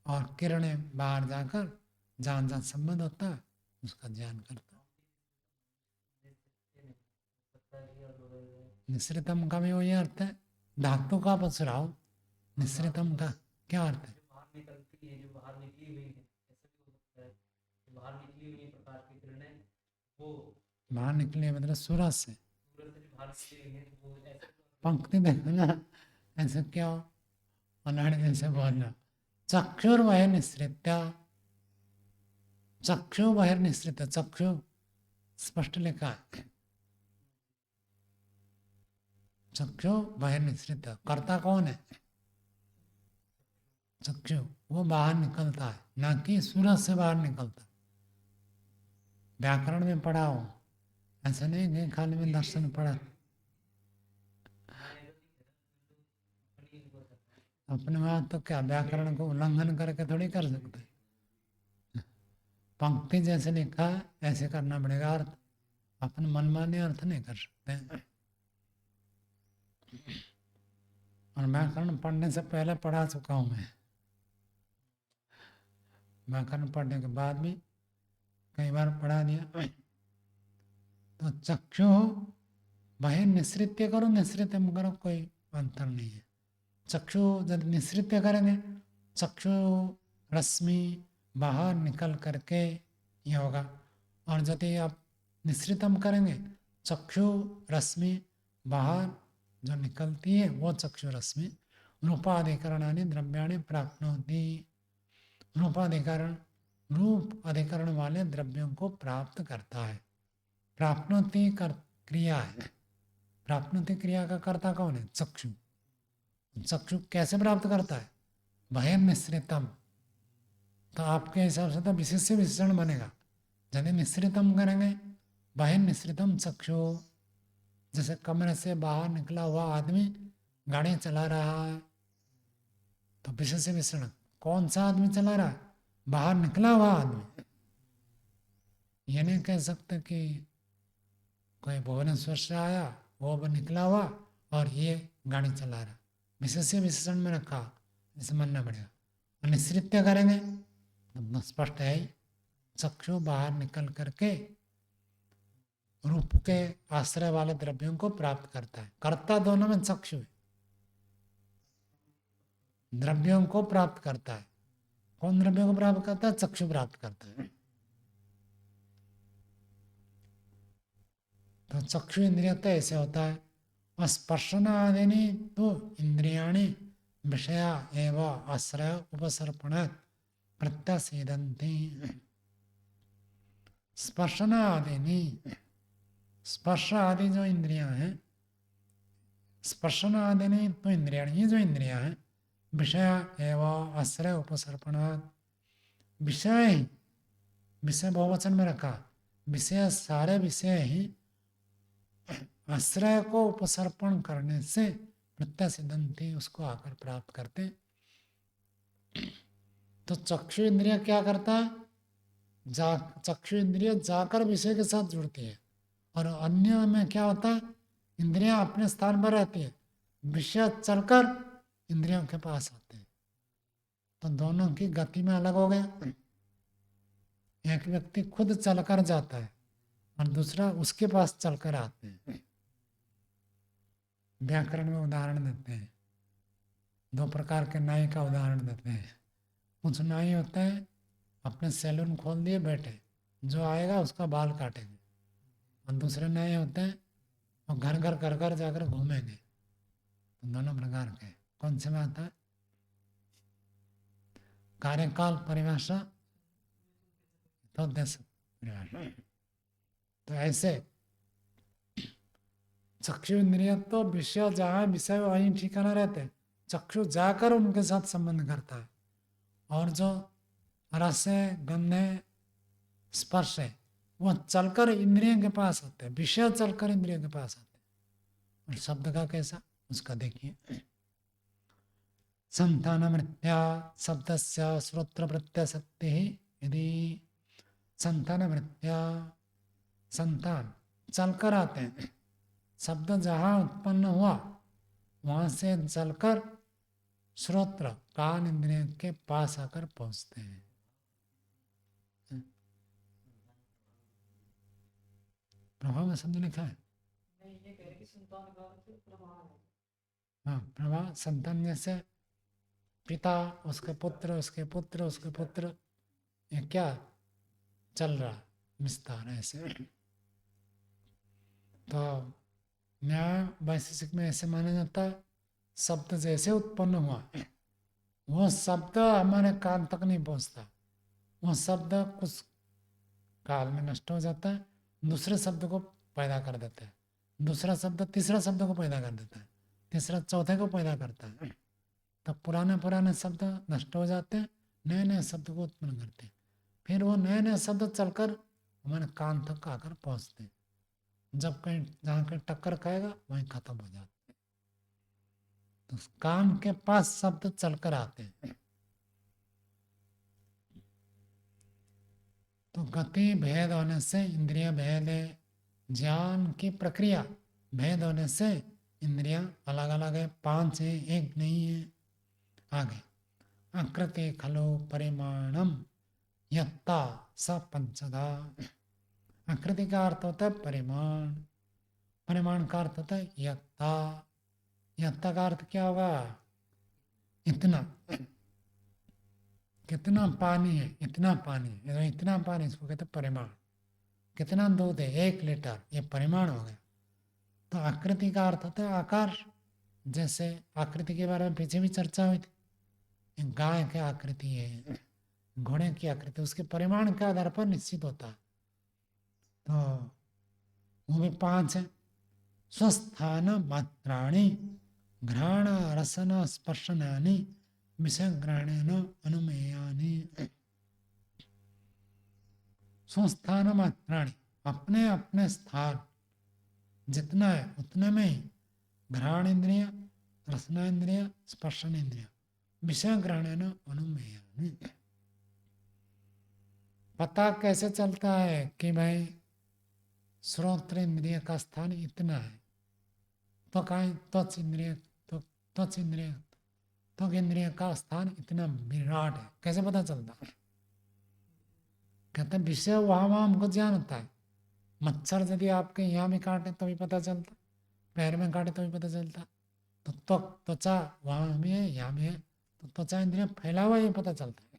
और किरणें बाहर जाकर जहाँ जहाँ संबंध होता है उसका ज्ञान करता है। निसृतम का भी वही अर्थ है, धातु का पसराव। निसृतम का क्या अर्थ है? बाहर निकली मतलब सूरज से। पंक्ति देखना ऐसे क्या अनाड़ी जैसे बोलना। चक्षुर बहिर निसृत्य, चक्षु बहिर निसृत, चक्षु स्पष्ट लिखा है, चक्षु बहिर निसृत। कर्ता कौन है? चक्षु, वो बाहर निकलता है, ना कि सूरज से बाहर निकलता। व्याकरण में पढ़ा हो, ऐसा नहीं कि खाली में दर्शन पढ़ा। अपने बात तो क्या व्याकरण को उल्लंघन करके थोड़ी कर सकते। पंक्ति जैसे लिखा है ऐसे करना पड़ेगा अर्थ, अपन मनमाने अर्थ नहीं कर सकते। और व्याकरण पढ़ने से पहले पढ़ा चुका हूं मैं, व्याकरण पढ़ने के बाद भी कई बार पढ़ा दिया। तो चक्षु बाहर निसृत्य करो, निसृत्य करो, कोई अंतर नहीं है। चक्षु जब निसृत्य करेंगे, चक्षु रश्मि बाहर निकल करके ये होगा। और यदि आप निसृतम करेंगे, चक्षु रश्मि बाहर जो निकलती है वो चक्षु रश्मि रूपाधिकरणानि द्रव्याणि प्राप्नोति। रूपाधिकरण, रूप अधिकरण वाले द्रव्यों को प्राप्त करता है। प्राप्नोति क्रिया है, प्राप्नोति क्रिया का कर्ता कौन है? चक्षु। चक्षु कैसे प्राप्त करता है? बाहर निसृतम। तो आपके हिसाब से तो विशेष्य विशेषण बनेगा। यदि निसृतम करेंगे, बाहर निसृतम चक्षु, जैसे कमरे से बाहर निकला हुआ आदमी गाड़ी चला रहा है, तो विशेष्य विशेषण कौन सा आदमी चला रहा है? बाहर निकला हुआ आदमी, ये नहीं कह सकते कि कोई भुवनेश्वर से आया वो भी निकला हुआ और ये गाड़ी चला रहा, विशेष विशेषण में रखा, इसे मानना पड़ेगा। और निश्रित्य करेंगे तो स्पष्ट है ही, चक्षु बाहर निकल करके रूप के आश्रय वाले द्रव्यों को प्राप्त करता है। कर्ता दोनों में चक्षु है, द्रव्यों को प्राप्त करता है। कौन द्रव्यों को प्राप्त करता है? चक्षु प्राप्त करता है। तो चक्षु इंद्रिय तो ऐसे होता है। और स्पर्शन आदि तो इंद्रियाणि विषया एवं आश्रय उपसर्पण प्रत्यासीदन्ति। स्पर्शन आदि, स्पर्श आदि जो इंद्रियां हैं, स्पर्शन आदि तो इंद्रियाणि, ये जो इंद्रियां हैं विषय एवं आश्रय उपसर्पण, विषय ही, विषय बहुवचन में रखा, विषय सारे विषय ही आश्रय को उपसर्पण करने से प्रत्यासिदन्ति, उसको आकर प्राप्त करते। तो चक्षु इंद्रिय क्या करता है? चक्षु इंद्रिय जाकर विषय के साथ जुड़ती है, और अन्य में क्या होता है? इंद्रियां अपने स्थान पर रहती है, विषय चलकर इंद्रियों के पास आते हैं। तो दोनों की गति में अलग हो गया। एक व्यक्ति खुद चलकर जाता है और दूसरा उसके पास चलकर आते हैं। व्याकरण में उदाहरण देते हैं, दो प्रकार के नाई का उदाहरण देते हैं। कुछ नाई होते हैं अपने सैलून खोल दिए बैठे, जो आएगा उसका बाल काटेंगे, और दूसरे नाई होते हैं वो घर घर कर कर जाकर घूमेंगे। तो दोनों प्रकार के कौन से में आता है? कार्यकाल परिभाषा तो देश परिभाषा। तो ऐसे चक्षु इंद्रिय तो विषय जहाँ विषय वहीं ठिकाना रहते हैं, चक्षु जाकर उनके साथ संबंध करता है। और जो रस है, गंध है, स्पर्श है, वह चलकर इंद्रियों के पास होते हैं, विषय चलकर इंद्रियों के पास आते हैं। और शब्द का कैसा, उसका देखिए। संतानमृत्या शब्दस्य श्रोत्र प्रत्यासक्ति यदि संतानमृत्या, संतान चलकर आते हैं, शब्द जहाँ उत्पन्न हुआ वहाँ से चलकर श्रोत्र कान इंद्रिय के पास आकर पहुँचते हैं। प्रभाव में शब्द लिखा है? हाँ, प्रभाव संतान जैसे पिता, उसके पुत्र, उसके पुत्र, उसके पुत्र, ये क्या चल रहा विस्तार ऐसे। तो न्याय वैशेषिक में ऐसे माना जाता है, शब्द जैसे उत्पन्न हुआ वो शब्द हमारे कान तक नहीं पहुंचता, वो शब्द कुछ काल में नष्ट हो जाता है, दूसरे शब्द को पैदा कर देता है, दूसरा शब्द तीसरा शब्द को पैदा कर देता है, तीसरा चौथे को पैदा करता है। तो पुराने पुराने शब्द नष्ट हो जाते हैं, नए नए शब्द को उत्पन्न करते हैं, फिर वो नए नए शब्द चलकर हमारे कान तक आकर पहुंचते हैं। जब कहीं जहाँ कहीं टक्कर खाएगा वहीं खत्म हो जाते हैं। तो कान के पास शब्द चलकर आते हैं। तो गति भेद होने से इंद्रिय भेद है, ज्ञान की प्रक्रिया भेद होने से इंद्रियां अलग अलग है, 5 है, एक नहीं है। आगे आकृति खलो परिमाणम यत्ता स पंचदा। आकृति का अर्थ होता है परिमाण, परिमाण का अर्थ होता है यत्ता। यत्ता का अर्थ क्या होगा? इतना, कितना पानी है, इतना पानी है, इतना पानी, इसको कहते हैं परिमाण। कितना दूध है, 1 लीटर, ये परिमाण हो गया। तो आकृति का अर्थ होता है आकार। जैसे आकृति के बारे में पीछे भी चर्चा हुई थी, गाय की आकृति है, घोड़े की आकृति, उसके परिमाण के आधार पर निश्चित होता है। तो वो भी 5 है। स्वस्थान मात्राणि घ्राण रसन स्पर्शनानि विषय ग्रहणेन अनुमेयानि। स्वस्थान मात्राणि, अपने अपने स्थान जितना है उतने में ही घ्राण इंद्रिय, रसनेन्द्रिय, स्पर्शन इंद्रिय विषय ग्रहणेन अनुमेयानि। पता कैसे चलता है कि भाई श्रोत्र इंद्रिय का स्थान इतना है, तो कहीं त्वच इंद्रिय, तो त्वच इंद्रिय, त्वक इंद्रिय का स्थान इतना विराट है, कैसे पता चलता है? कहते हैं विषय वहां वहां हमको ज्ञान होता है। मच्छर यदि आपके यहाँ भी काटे तो भी पता चलता, पैर में काटे तो भी पता चलता। तो त्वक त्वचा वहां भी है, यहाँ भी है, तो त्वचा इंद्रिय फैला हुआ ये पता चलता है।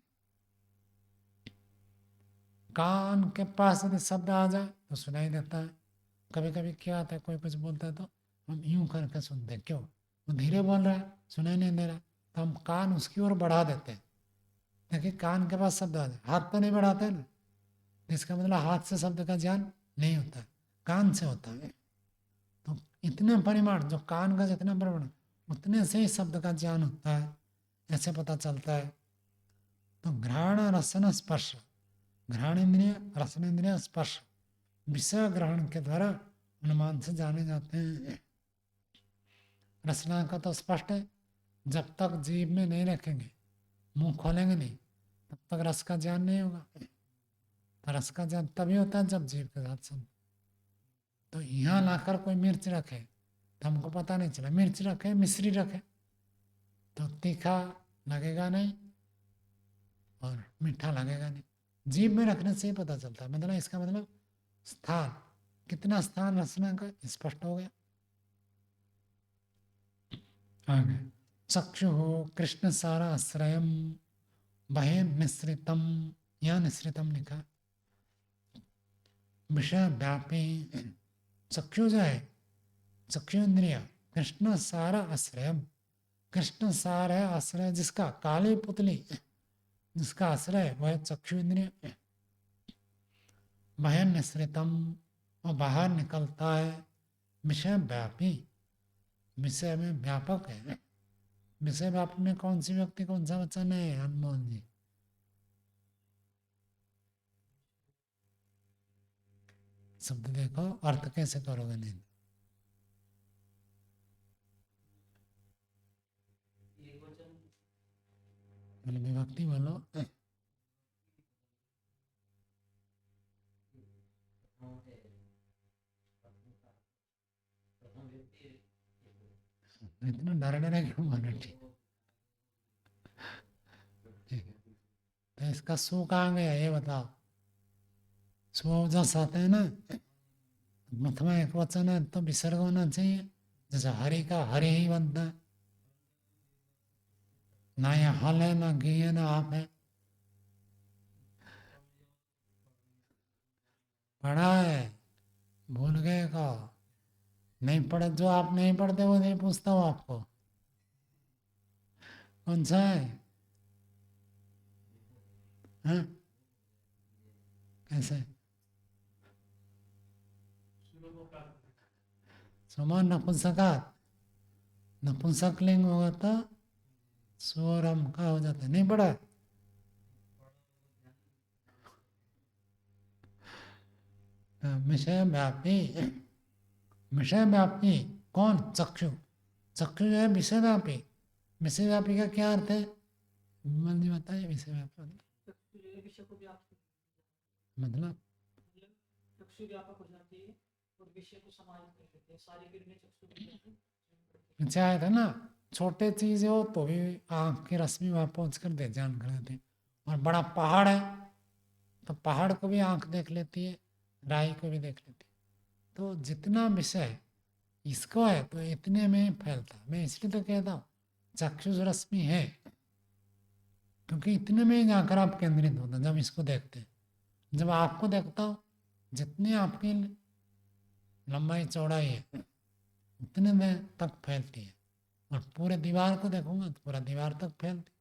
कान के पास यदि शब्द आ जाए तो सुनाई देता है। कभी कभी क्या आता है, कोई कुछ बोलता है तो हम यूं करके सुनते हैं, क्यों? वो धीरे बोल रहा है, सुनाई नहीं दे रहा, तो हम कान उसकी ओर बढ़ा देते हैं ताकि कान के पास शब्द आ जाए। हाथ तो नहीं बढ़ाते ना, इसका मतलब हाथ से शब्द का ज्ञान नहीं होता, कान से होता है। तो इतने परिमाण, जो कान का जितना परिमाण उतने से ही शब्द का ज्ञान होता है, ऐसे पता चलता है। तो घ्राण रसन स्पर्श, घ्राण इंद्रिय, रसन इंद्रिय, स्पर्श विषय ग्रहण के द्वारा अनुमान से जाने जाते हैं। रसना का तो स्पष्ट है, जब तक जीभ में नहीं रखेंगे, मुंह खोलेंगे नहीं, तब तक रस का ज्ञान नहीं होगा। तो रस का ज्ञान तभी होता है जब जीभ के साथ सुन। तो यहाँ लाकर कोई मिर्च रखे तो हमको पता नहीं चला, मिर्च रखे मिश्री रखे तो तीखा लगेगा नहीं और मीठा लगेगा नहीं। जीभ में रखने से ही पता चलता है। मतलब इसका मतलब स्थान, कितना स्थान रसना का स्पष्ट हो गया। आगे चक्षु कृष्ण सारा आश्रयम बहे निश्रितम, यहाँ निश्रितम लिखा, विषय व्यापी। चक्षु जो है, चक्षु इंद्रिया कृष्ण सारा आश्रयम, कृष्ण सार है आश्रय जिसका, काली पुतली जिसका आश्रय वह है चक्षु इंद्रिय। बहे निश्रितम, और बाहर निकलता है, विषय व्यापी, विषय में व्यापक है। विषय व्यापक में कौन सी व्यक्ति, कौन सा वचन है हनुमान जी? शब्द देखो, अर्थ कैसे करोगे? नहीं बोलो, विभक्ति बोलो। इतना डर डरे क्यों बोलो? ठीक ठीक है, तो इसका सु कहाँ गया ये बताओ। सु जस आते हैं ना, प्रथमा एक वचन है तो विसर्ग होना चाहिए, जैसे हरि का हरि ही बनता है। ना ये हल है, ना घी है, ना आप है। पढ़ा है, भूल गए का? नहीं पढ़े, जो आप नहीं पढ़ते वो नहीं पूछता हूँ आपको। कौन सा है? हाँ? कैसे? समान नपुंसकात, नपुंसक लिंग होगा तो स्वरम का हो जाता है। नहीं पढ़ा? विषय व्यापी, विषय व्यापी कौन? चक्षु। चक्षु जो है विषय व्यापी। विषय व्यापी का क्या अर्थ है? विमल जी बताइए, विषय व्यापी विषय को व्याप्त, मतलब? चक्षु व्यापक हो जाती है और विषय को समाहित कर लेते हैं, सारी किरणें चक्षु में जाती हैं। पीछे आया था ना, छोटे चीज हो तो भी आंख की रश्मि वहां पहुंच कर दे जान कर देते हैं। और बड़ा पहाड़ है तो पहाड़ को भी आंख देख लेती है, राई को भी देख लेती है। तो जितना विषय इसको है तो इतने में ही फैलता है। मैं इसलिए तो कहता हूँ चक्षुष रश्मि है, क्योंकि इतने में ही जाकर आप केंद्रित होते हैं जब इसको देखते हैं। जब आपको देखता हूँ, जितनी आपकी लंबाई चौड़ाई है उतने में तक फैलती है, और पूरे दीवार को देखूंगा तो पूरा दीवार तक फैलती।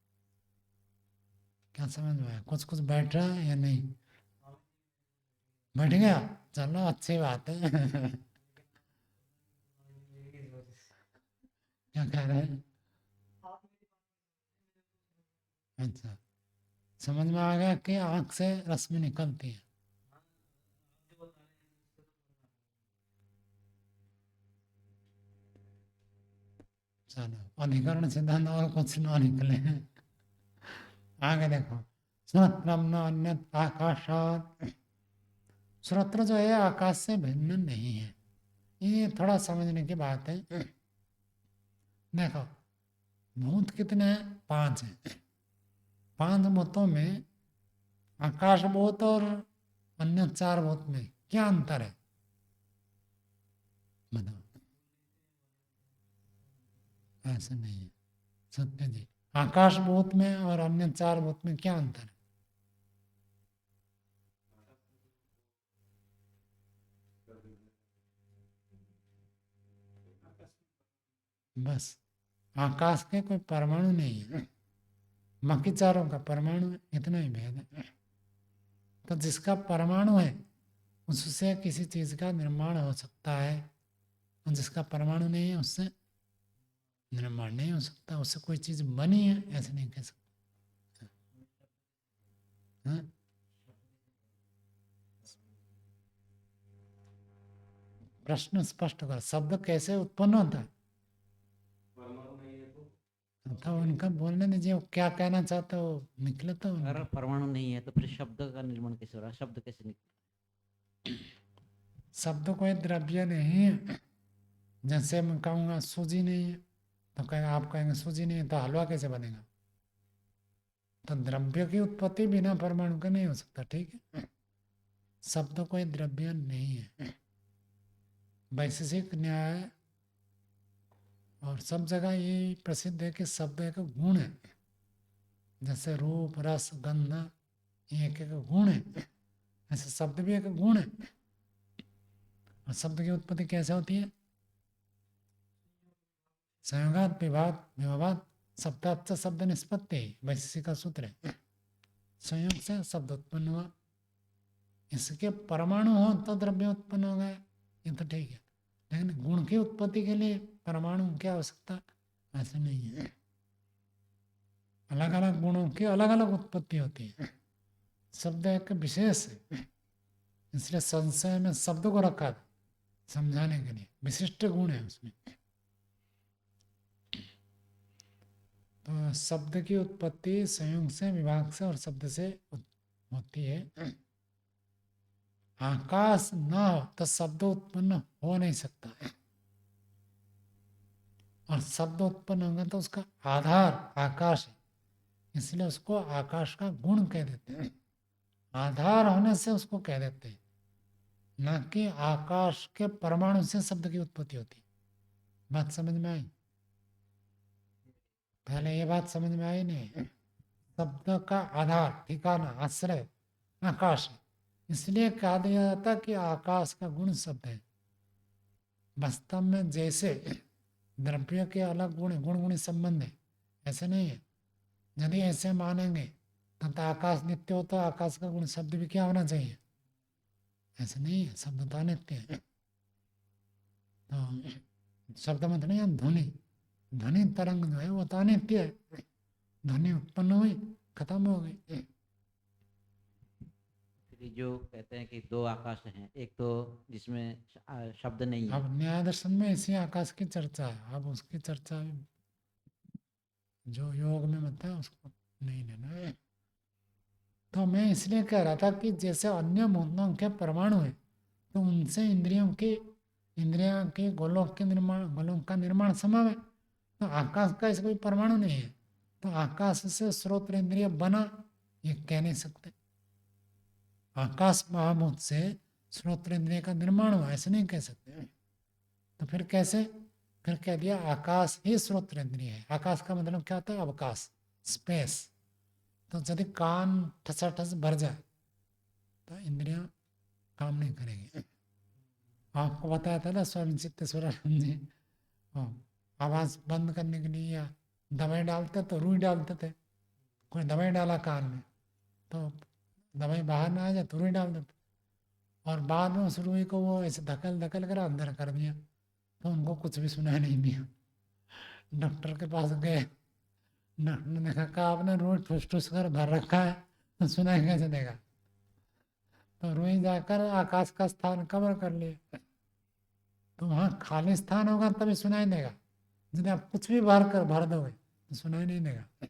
क्या समझ में आया? कुछ कुछ बैठ रहा है या नहीं? बैठ गया, चलो अच्छी बात है। क्या कह रहे हैं? अच्छा, समझ में आ गया कि आंख से रश्मि निकलती है। चलो, अधिकरण सिद्धांत और कुछ ना निकले हैं। आगे देखो, श्रोत्रम न अन्यत आकाशात। श्रोत्र जो है आकाश से भिन्न नहीं है। ये थोड़ा समझने की बात है। देखो, भूत कितने हैं? 5 हैं। 5 भूतों में आकाश भूत और अन्य 4 भूत में क्या अंतर है बताओ। ऐसे नहीं है सत्य जी। आकाश भूत में और अन्य 4 भूत में क्या अंतर है? बस आकाश के कोई परमाणु नहीं है, बाकी चारों का परमाणु है, इतना ही भेद है। तो जिसका परमाणु है उससे किसी चीज का निर्माण हो सकता है, और जिसका परमाणु नहीं है उससे निर्माण नहीं हो सकता। उससे कोई चीज बनी है ऐसे नहीं कह सकते। हाँ? प्रश्न स्पष्ट कर, शब्द कैसे उत्पन्न होता है? तो उनका बोलने दीजिए, वो क्या कहना चाहते हो निकले तो अगर उनका। परमाणु नहीं है तो फिर शब्द का निर्माण कैसे हो रहा है? शब्द कैसे निकला? शब्द कोई द्रव्य नहीं है। जैसे मैं कहूँगा सूजी नहीं है, तो कहेंगे, आप कहेंगे सूजी नहीं है तो हलवा कैसे बनेगा? तो द्रव्य की उत्पत्ति बिना परमाणु का नहीं हो सकता, ठीक है। शब्द कोई द्रव्य नहीं है। वैशेषिक न्याय और सब जगह ये प्रसिद्ध है कि शब्द एक गुण है। जैसे रूप रस गंध ये एक एक गुण है, ऐसे शब्द भी एक गुण है। और शब्द की उत्पत्ति कैसे होती है? संयोगात विभाग विभावात शब्दार्थ शब्द निष्पत्ति, वैशेषिक का सूत्र है। संयोग से शब्द उत्पन्न हुआ, इसके परमाणु हो तो द्रव्य उत्पन्न हो गया, ये तो ठीक है। लेकिन गुण की उत्पत्ति के लिए परमाणु की आवश्यकता ऐसे नहीं है। अलग अलग गुणों की अलग अलग उत्पत्ति होती है। शब्द एक विशेष है, इसलिए संशय में शब्द को रखा था समझाने के लिए। विशिष्ट गुण है उसमें। तो शब्द की उत्पत्ति संयोग से, विभाग से और शब्द से होती है। आकाश न हो तो शब्द उत्पन्न हो नहीं सकता, और शब्द उत्पन्न होगा तो उसका आधार आकाश है, इसलिए उसको आकाश का गुण कह देते हैं। आधार होने से उसको कह देते हैं, न कि आकाश के परमाणु से शब्द की उत्पत्ति होती है। बात समझ में आई? पहले ये बात समझ में आई नहीं। शब्द का आधार ठिकाना आश्रय आकाश है, इसलिए कहा दिया जाता कि आकाश का गुण शब्द है। वास्तव में जैसे द्रव्य के अलग गुण गुण गुणी संबंध है, ऐसे नहीं है। यदि ऐसे मानेंगे तब तो आकाश नित्य हो तो आकाश का गुण शब्द भी क्या होना चाहिए? ऐसे नहीं है, शब्द तो अनित्य है। तो शब्द मत नहीं है ध्वनि, ध्वनि तरंग जो है वो तो अनित्य है। ध्वनि उत्पन्न हुई खत्म हो गई। फिर जो कहते हैं कि 2 आकाश हैं, एक तो जिसमें शब्द नहीं है। अब न्याय दर्शन में इसी आकाश की चर्चा है, अब उसकी चर्चा जो योग में मत है उसको नहीं लेना है। तो मैं इसलिए कह रहा था कि जैसे अन्य भूतों के परमाणु है, तो उनसे इंद्रियों के गोलोक के निर्माण, गोलोक का निर्माण संभव है। तो आकाश का ऐसा कोई परमाणु नहीं है, तो आकाश से श्रोत्र इंद्रिय बना ये कह नहीं सकते। आकाश महाभूत से श्रोत्र इंद्रिय का निर्माण हुआ ऐसे नहीं कह सकते। तो फिर कैसे? फिर कह दिया आकाश ही श्रोत्र इंद्रिय है। आकाश का मतलब क्या होता है? अवकाश, स्पेस। तो यदि कान ठसाठस भर जाए तो इंद्रियां काम नहीं करेंगी। आपको बताया था ना स्वामी चित्तेश्वरानंद जी, आवाज बंद करने के लिए या दवाई डालते तो रुई डालते थे। कोई दवाई डाला कान में तो दवाई बाहर ना आ जाए तो रुई डाल देते, और बाद में उस रुई को वो ऐसे धकल धकल कर अंदर कर दिया तो उनको कुछ भी सुनाई नहीं दिया। डॉक्टर के पास गए, डॉक्टर ने कहा आपने रुई ठूस ठूस कर भर रखा है तो सुनाई कैसे देगा? तो रुई जाकर आकाश का स्थान कवर कर लिया, तो वहाँ खाली स्थान होगा तभी सुनाई देगा। यदि आप कुछ भी भर दोगे तो सुनाई नहीं देगा।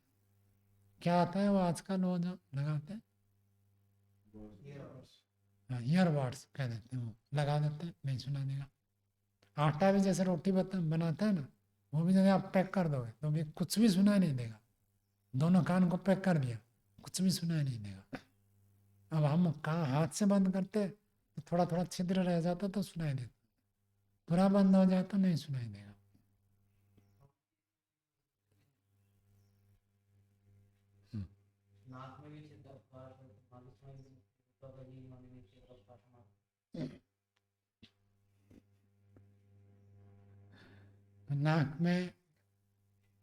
क्या आता है वो आजकल वो जो लगाते हैं, हाँ ईयरबड्स कह देते हैं, वो लगा देते हैं, नहीं सुनाई देगा। आटा भी जैसे रोटी बनाता है ना, वो भी जैसे आप पैक कर दोगे तो भी कुछ भी सुनाई नहीं देगा। दोनों कान को पैक कर दिया, कुछ भी सुनाई नहीं देगा। अब हम कहाँ हाथ से बंद करते तो थोड़ा थोड़ा छिद्र रह जाता तो सुनाई देता, पूरा बंद हो जाए तो नहीं सुनाई देगा। नाक में भी छिद्र अवकाश है, मालिश में भी तो अगर ये मान लीजिए छिद्र अवकाश हमारा नाक में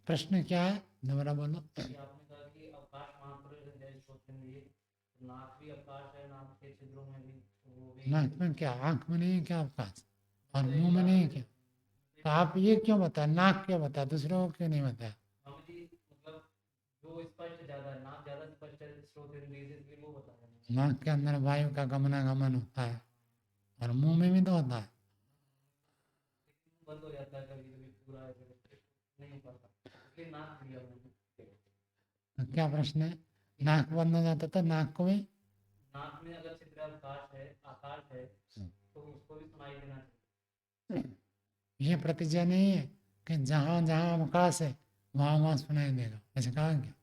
प्रश्न क्या है, दोबारा बोलो। कि आपने कहा कि अवकाश मात्र है श्रोतेंद्रिय, तो नाक भी अवकाश है, नाक के छिद्रों में भी, तो वो भी नाक में क्या, आंख में नहीं है क्या अवकाश, और मुंह में नहीं है क्या? तो आप ये क्यों बताया, नाक क्यों बताया, दूसरों को क्यों नहीं बताया? स्वामी जी मतलब जो स्पष्ट ज्यादा है, नाक ज्यादा स्पष्ट है श्रोतेंद्रिय से, इसलिए वो बता रहे हैं। नाक के अंदर वायु का गमनागमन होता है, और मुंह में भी तो होता है। बंद हो जाता है कभी कभी पूरा ऐसे नहीं हो पाता, इसलिए नाक दिया उन्होंने। तो क्या प्रश्न है, नाक बंद हो जाता तो नाक को भी, नाक में अगर छिद्र अवकाश है, आकाश है, तो उसको भी सुनाई देना चाहिए। ये प्रतिज्ञा नहीं है कि जहाँ जहाँ अवकाश है वहाँ वहाँ सुनाई देगा, ऐसे कहा क्या?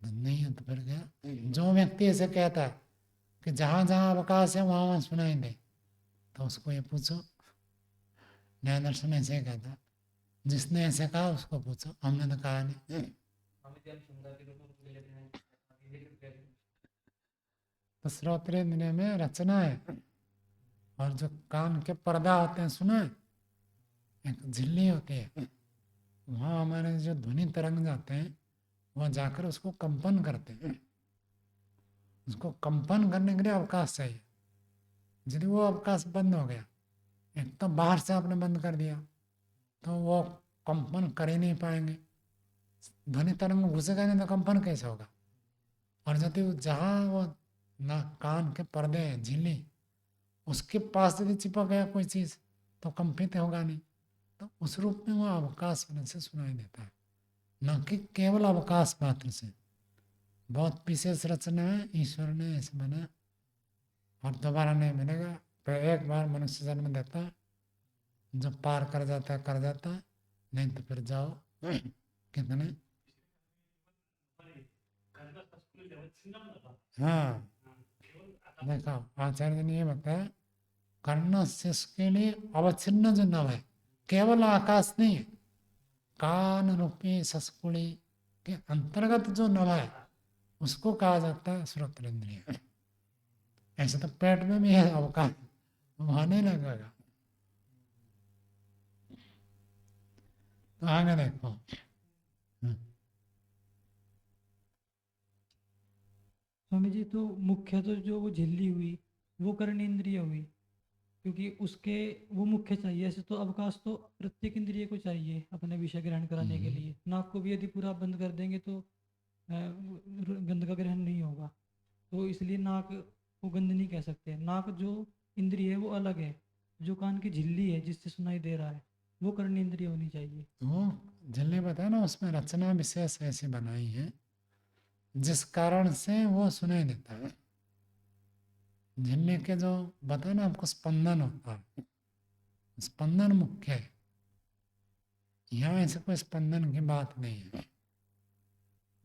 तो नहीं है तो फिर क्या, जो व्यक्ति ऐसे कहता है कि जहाँ जहाँ अवकाश है वहाँ वहाँ सुनाई दे, तो उसको ये पूछो, न्याय दर्शन ऐसे कहता है, जिसने ऐसे कहा उसको पूछो, हमने तो कहा नहीं। हमें जब सुंदर के रूप में पूछ लेते हैं, ये किस कहते हैं? तो श्रोत्रेंद्रिय में रचना है, और जो कान के पर्दा होते हैं सुना है, एक झिल्ली होती है, वहाँ हमारे जो ध्वनि तरंग जाते हैं वहाँ जाकर उसको कंपन करते हैं। उसको कंपन करने के लिए अवकाश चाहिए। यदि वो अवकाश बंद हो गया, एक तो बाहर से आपने बंद कर दिया तो वो कंपन कर ही नहीं पाएंगे, ध्वनि तरंग घुसेगा नहीं तो कंपन कैसे होगा। और यदि जहाँ वो ना कान के पर्दे हैं, झिल्ली, उसके पास यदि चिपक गया कोई चीज़ तो कंपित होगा नहीं, तो उस रूप में वो अवकाश होने से सुनाई देता है, न कि केवल अवकाश मात्र से। बहुत विशेष रचना है, ईश्वर ने ऐसे बनाया, और दोबारा नहीं मिलेगा। तो एक बार मनुष्य जन्म देता है, जो पार कर जाता है कर जाता है, नहीं तो फिर जाओ कितने। हाँ देखो, आचार्य ने ये बताया, कर्ण शिष्य के लिए अवच्छिन्न जो नव है, केवल आकाश नहीं है, कान रूपी सस्कुड़ी के अंतर्गत जो नव है उसको कहा जाता है श्रोत्रेंद्रिय। ऐसे तो पेट में भी है अवकाश, वहां नहीं लगेगा। तो आगे देखो, स्वामी जी तो मुख्य तो जो वो झिल्ली हुई वो कर्णेंद्रिय हुई, क्योंकि उसके वो मुख्य चाहिए। ऐसे तो अवकाश तो प्रत्येक इंद्रिय को चाहिए अपने विषय ग्रहण कराने के लिए। नाक को भी यदि पूरा बंद कर देंगे तो गंध का ग्रहण नहीं होगा, तो इसलिए नाक को गंध नहीं कह सकते। नाक जो इंद्रिय है वो अलग है, जो कान की झिल्ली है जिससे सुनाई दे रहा है वो कर्णेंद्रिय होनी चाहिए। वो झिल्ली बताया ना, उसमें रचना विशेष ऐसी बनाई है जिस कारण से वो सुनाई देता है। झिल्ली के जो बताया ना आपको, स्पंदन होता है, स्पंदन मुख्य है, यहाँ ऐसे कोई स्पंदन की बात नहीं है।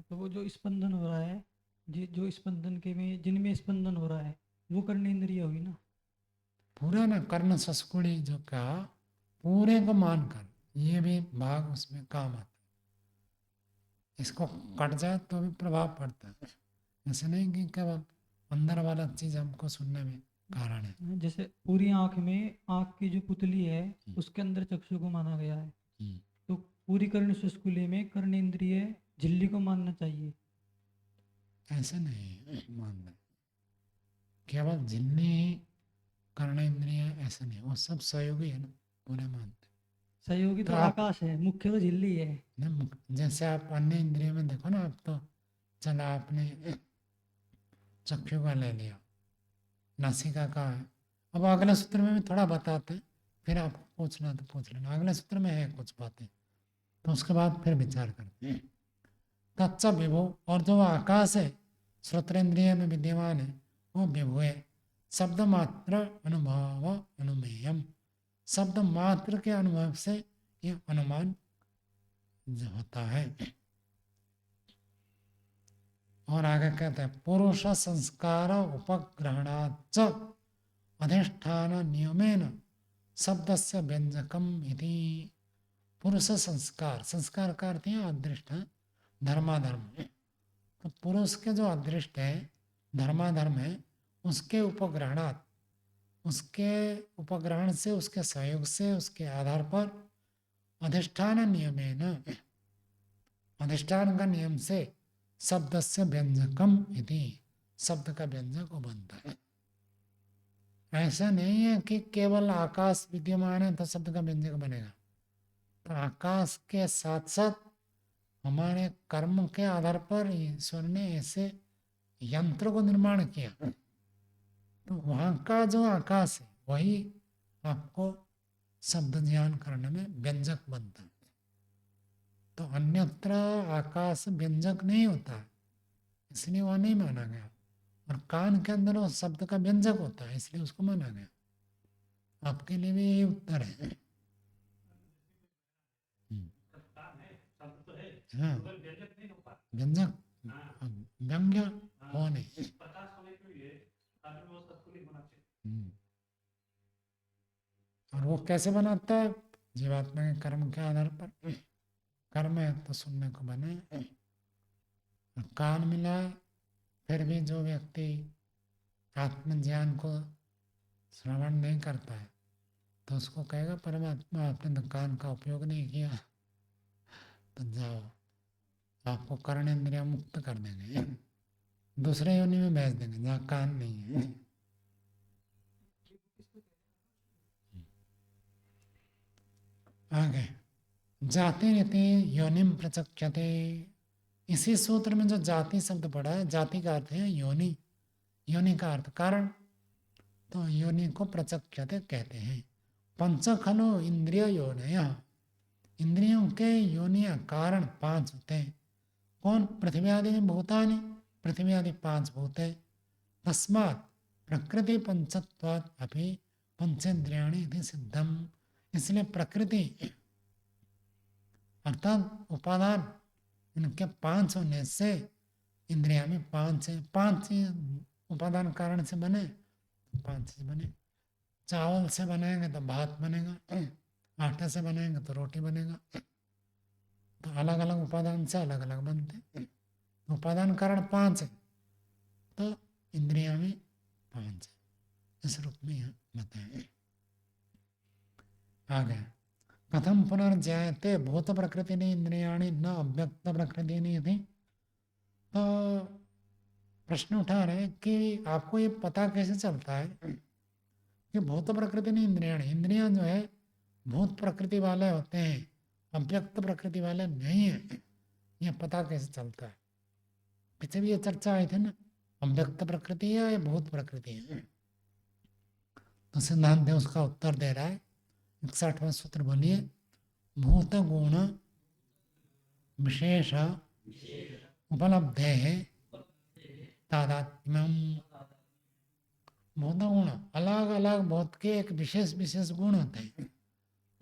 तो वो जो स्पंदन हो रहा है, जो स्पंदन के में जिनमें स्पंदन हो रहा है वो कर्णेंद्रिय हुई ना। पूरा ना कर्ण सस्कुड़ी जो कहा, पूरे को मानकर ये भी भाग उसमें काम आता है। इसको कट जाए तो भी प्रभाव पड़ता है, ऐसे नहीं कि केवल अंदर वाला चीज हमको सुनने में कारण है। जैसे पूरी आंख में, आंख की जो पुतली है उसके अंदर चक्षु को माना गया है, तो पूरी कर्ण सुष्कुली में कर्णेंद्रिय झिल्ली को मानना चाहिए। ऐसे नहीं मानना, केवल झिल्ली ही कर्णेंद्रिय ऐसे नहीं, वो सब सहयोगी है ना, पूरे मानते। सहयोगी तो तो आप आकाश है, मुख्य तो झिल्ली है। जैसे आप अन्य इंद्रिय में देखो ना, आप तो चला आपने चक्षु का ले लिया, नासिका का है, अब अगले सूत्र में भी थोड़ा बताते हैं, फिर आप पूछना तो पूछ लेना, अगले सूत्र में है कुछ बातें, तो उसके बाद फिर विचार करते हैं। तच्च विभु, और जो आकाश है श्रोत्रेंद्रिय में विद्यमान है वो विभु है। शब्द मात्र अनुभव अनुमेयम, शब्द मात्र के अनुभव से ये अनुमान जो होता है। और आगे कहते हैं पुरुष संस्कार उपग्रहणाच्च अधिष्ठान नियमेन शब्दस्य व्यंजकम इति। पुरुष संस्कार, संस्कार का अर्थ है अदृष्ट धर्माधर्म। तो पुरुष के जो अदृष्ट है धर्माधर्म है उसके उपग्रहणात्, उसके उपग्रहण से, उसके सहयोग से, उसके आधार पर अधिष्ठान नियमेन, अधिष्ठान का नियम से शब्द से व्यंजकम इति, शब्द का व्यंजक बनता है। ऐसा नहीं है कि केवल आकाश विद्यमान है तो शब्द का व्यंजक बनेगा। तो आकाश के साथ साथ हमारे कर्म के आधार पर ईश्वर ने ऐसे यंत्र को निर्माण किया, तो वहाँ का जो आकाश है वही आपको शब्द ज्ञान करने में व्यंजक बनता है। तो अन्यत्र आकाश व्यंजक नहीं होता, इसलिए वह नहीं माना गया। और कान के अंदर वो शब्द का व्यंजक होता है, इसलिए उसको माना गया। आपके लिए भी यही उत्तर है। हाँ, व्यंजक व्यंग्य हो नहीं। और वो कैसे बनाता है? जीवात्मा के कर्म के आधार पर। कर्म है तो सुनने को बने, और कान मिला है फिर भी जो व्यक्ति आत्मज्ञान को श्रवण नहीं करता है तो उसको कहेगा परमात्मा आपने तो कान का उपयोग नहीं किया, तो जाओ आपको कर्णेंद्रिय मुक्त कर देंगे, दूसरे योनि में भेज देंगे जहाँ कान नहीं है। आगे जाति रीति योनिम प्रचक्षते। इसी सूत्र में जो जाति शब्द पड़ा है, जाति का अर्थ है योनि, योनि का अर्थ कारण, तो योनि को प्रचक्षते कहते हैं। पंच खलो इंद्रिय योनय, इंद्रियों के योनिया कारण 5 होते हैं। कौन? पृथ्वी आदि भूतानि, पृथ्वी आदि 5 भूत है। तस्मात् प्रकृति पंचत्वात् अपि पंचेन्द्रियाणि इति सिद्धम, इसलिए प्रकृति अर्थात उपादान इनके 5 होने से इंद्रिया में 5 है। 5 उपादान कारण से बने, 5 से बने। चावल से बनाएंगे तो भात बनेगा, आटे से बनाएंगे तो रोटी बनेगा। तो अलग अलग उपादान से अलग अलग बनते हैं। उपादान कारण 5 है तो इंद्रिया में 5 है, इस रूप में यहाँ बताएं। आगे कथम पुनर्जायते भूत प्रकृति इंद्रियाणि न अव्यक्त प्रकृति थी। तो प्रश्न उठा रहे कि आपको ये पता कैसे चलता है कि भूत प्रकृति इंद्रियाणि, इंद्रियां जो है भूत प्रकृति वाले होते हैं, अव्यक्त प्रकृति वाले नहीं है, ये पता कैसे चलता है? पीछे भी ये चर्चा आई थी ना, अव्यक्त प्रकृति है या भूत प्रकृति है। तो सिद्धांत है उसका उत्तर दे रहा है। 61वां सूत्र बोलिए, भूत गुण विशेष उपलब्धे तादात्म्यम। भूत गुण अलग अलग भूत के एक विशेष विशेष गुण होते हैं,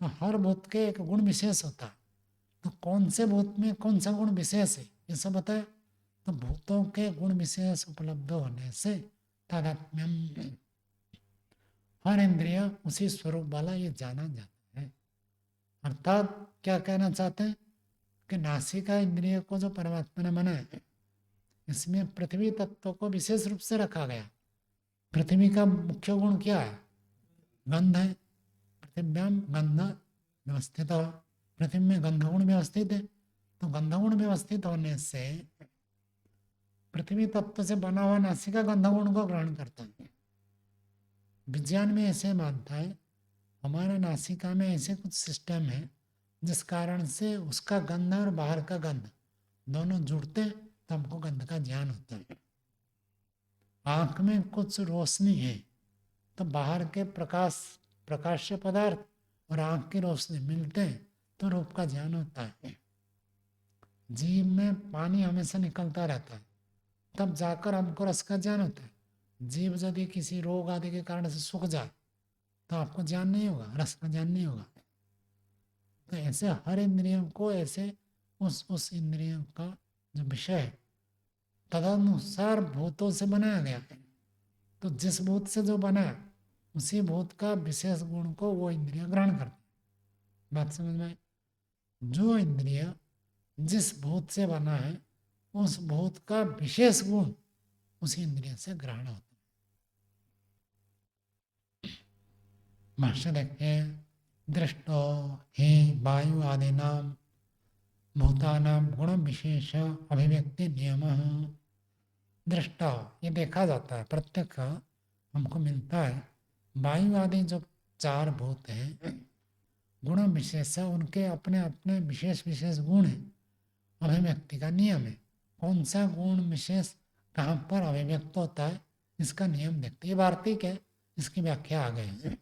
तो हर भूत के एक गुण विशेष होता है। तो कौन से भूत में कौन सा गुण विशेष है ये सब बताए। तो भूतों के गुण विशेष उपलब्ध होने से तादात्म्यम, हर इंद्रिय उसी स्वरूप वाला ये जाना जाता है। अर्थात क्या कहना चाहते हैं कि नासिका इंद्रिय को जो परमात्मा ने बनाया, इसमें पृथ्वी तत्व को विशेष रूप से रखा गया। पृथ्वी का मुख्य गुण क्या है? गंध है। पृथिव्याम गंध व्यवस्थित, पृथ्वी में गंधगुण व्यवस्थित है। तो गंधगुण व्यवस्थित होने से पृथ्वी तत्व से बना हुआ नासिका गंधगुण को ग्रहण करता है। विज्ञान में ऐसे मानता है, हमारा नासिका में ऐसे कुछ सिस्टम है जिस कारण से उसका गंध और बाहर का गंध दोनों जुड़ते तो हमको गंध का ज्ञान होता है। आँख में कुछ रोशनी है तो बाहर के प्रकाश्य पदार्थ और आँख की रोशनी मिलते हैं तो रूप का ज्ञान होता है। जीभ में पानी हमेशा निकलता रहता है, तब जाकर हमको रस का ज्ञान होता है। जीभ यदि किसी रोग आदि के कारण से सूख जाए तो आपको ज्ञान नहीं होगा, रस का ज्ञान नहीं होगा। तो ऐसे हर इंद्रियों को ऐसे उस इंद्रियों का जो विषय है तदनुसार भूतों से बनाया गया। तो जिस भूत से जो बना है उसी भूत का विशेष गुण को वो इंद्रिय ग्रहण करती है। बात समझ में आई? जो इंद्रिय जिस भूत से बना है उस भूत का विशेष गुण उसी इंद्रिय से ग्रहण होता है। भाष्य देखिए, दृष्टो ही वायु आदि नाम भूतानाम गुण विशेष अभिव्यक्ति नियम। दृष्टा, ये देखा जाता है, प्रत्यक्ष हमको मिलता है। वायु आदि जो चार भूत हैं गुण विशेष, उनके अपने अपने विशेष विशेष गुण हैं। अभिव्यक्ति का नियम है, कौन सा गुण विशेष कहाँ पर अभिव्यक्त होता है इसका नियम देखते। ये वार्तिक है, इसकी व्याख्या आ गई।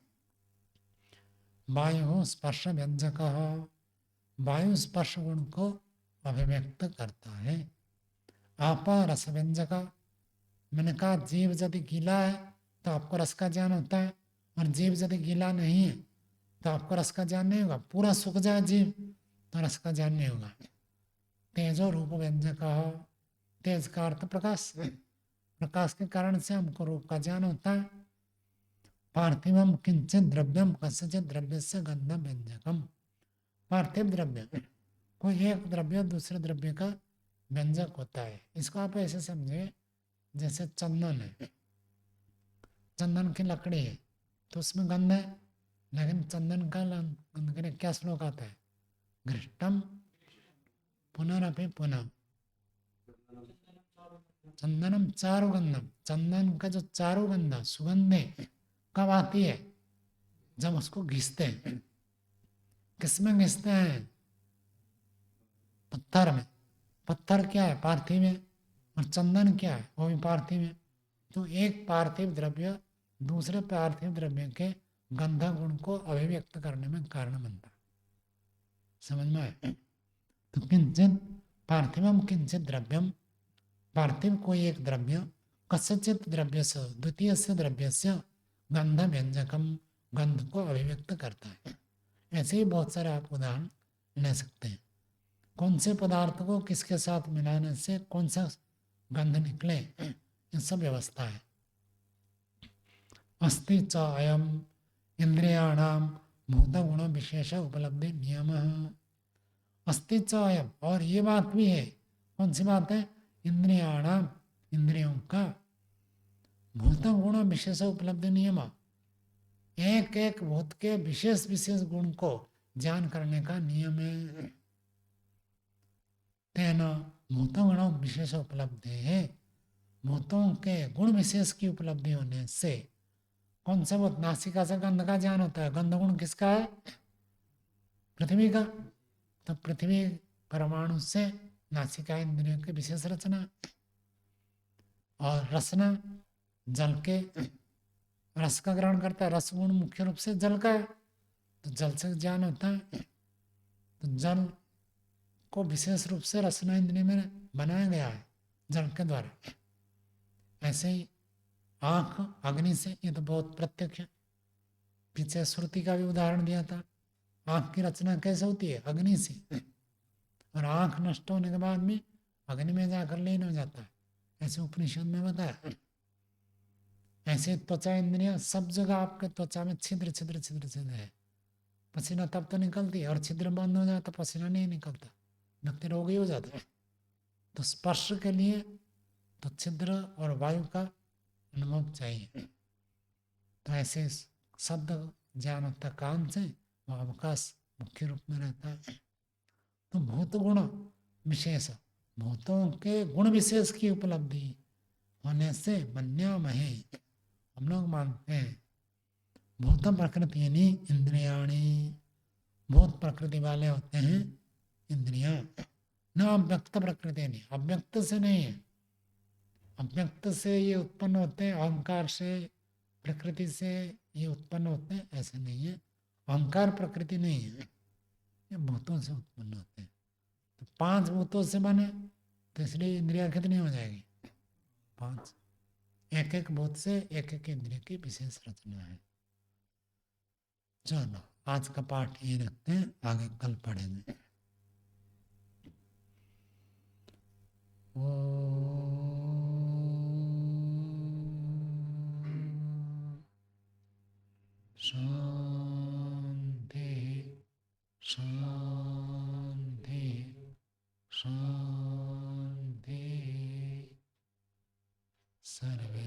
वायु स्पर्श व्यंजक, वायु स्पर्श गुण को अभिव्यक्त करता है। आपा रस व्यंजक, मैंने कहा जीव यदि गीला है तो आपको रस का ज्ञान होता है, और जीव यदि गीला नहीं है तो आपको रस का ज्ञान नहीं होगा। पूरा सूख जाए जीव तो रस का ज्ञान नहीं होगा। तेजो रूप व्यंजक, तेज का अर्थ प्रकाश, प्रकाश के कारण से हमको रूप का ज्ञान होता है। पार्थिवम किंचित द्रव्यम कस्यचित द्रव्य से गंधम व्यंजकम, पार्थिव द्रव्य कोई एक द्रव्य दूसरे द्रव्य का व्यंजक होता है। इसको आप ऐसे समझिए जैसे चंदन है, चंदन की लकड़ी है तो उसमें गंध है, लेकिन चंदन का गंध के लिए क्या श्लोक आता है? घृष्टम पुनरअपि पुनः चंदनम चारुगंधम, चंदन का जो चारुगंधा सुगंधे कब आती है? जब उसको घिसते हैं। किसमें घिसते हैं? पत्थर में। पत्थर क्या है? पार्थिव है, और चंदन क्या है? वो भी पार्थिव है। तो एक पार्थिव द्रव्य दूसरे पार्थिव द्रव्य के गंधा गुण को अभिव्यक्त करने में कारण बनता है। समझ में आए? तो किंचित पार्थिवम किंचित द्रव्यम, पार्थिव कोई एक द्रव्य कस्यचित द्रव्य से द्वितीय से द्रव्य से गंध व्यंजकम, गंध को अभिव्यक्त करता है। ऐसे ही बहुत सारे आप उदाहरण ले सकते हैं। कौन से पदार्थ को किसके साथ मिलाने से कौन सा गंध निकले, इन सब व्यवस्था है। अस्ति च अयम इंद्रियाणाम भूत गुण विशेष उपलब्धि नियम। अस्ति च अयम, और ये बात भी है। कौन सी बात है? इंद्रियाणाम, इंद्रियों का भूत गुण विशेष उपलब्धि नियम, एक एक भूत के विशेष विशेष गुण को ज्ञान करने का नियम है। तेना भूत गुण विशेष उपलब्धि है, भूतों के गुण विशेष की उपलब्धि होने से कौन से भूत? नासिका से गंध का ज्ञान होता है। गंध गुण किसका है? पृथ्वी का। तो पृथ्वी परमाणु से नासिका इंद्रियों की विशेष रचना, और रसना जल के रस का ग्रहण करता है। रस गुण मुख्य रूप से जल का है, तो जल से ज्ञान होता है। तो जल को विशेष रूप से रसना इंद्रिय में बनाया गया है जल के द्वारा। ऐसे ही आंख अग्नि से, ये तो बहुत प्रत्यक्ष है। पीछे श्रुति का भी उदाहरण दिया था। आंख की रचना कैसे होती है? अग्नि से, और आंख नष्ट होने के बाद में अग्नि में जाकर लीन हो जाता है, ऐसे उपनिषद में बताया। ऐसे त्वचा इंद्रिया, सब जगह आपके त्वचा में छिद्र छिद्र छिद्र छिद्र है। पसीना तब तो निकलती है, और छिद्र बंद हो जाए तो पसीना नहीं निकलता, व्यक्ति रोगी हो जाता है। तो स्पर्श के लिए तो छिद्र और वायु का अनुभव चाहिए। तो ऐसे शब्द ज्ञान होता कान से, वह अवकाश मुख्य रूप में रहता है। तो भूत गुण विशेष, भूतों के गुण विशेष की उपलब्धि होने से मन्यामहे, हम लोग मानते हैं, भूत प्रकृति यानी इंद्रियाणी, भूत प्रकृति वाले होते हैं इंद्रियां, न अव्यक्त प्रकृति नहीं, अव्यक्त से नहीं है। अव्यक्त से ये उत्पन्न होते हैं, अहंकार से, प्रकृति से ये उत्पन्न होते हैं, ऐसे नहीं है। अहंकार प्रकृति नहीं है, ये भूतों से उत्पन्न होते हैं। तो 5 भूतों से बने, तो इसलिए इंद्रिया कितनी हो जाएगी? 5। एक एक भूत से एक एक इंद्रिय की विशेष रचना है। चलो आज का पाठ ये रखते हैं, आगे कल पढ़ेंगे। शांति शांति शांति। सर्वे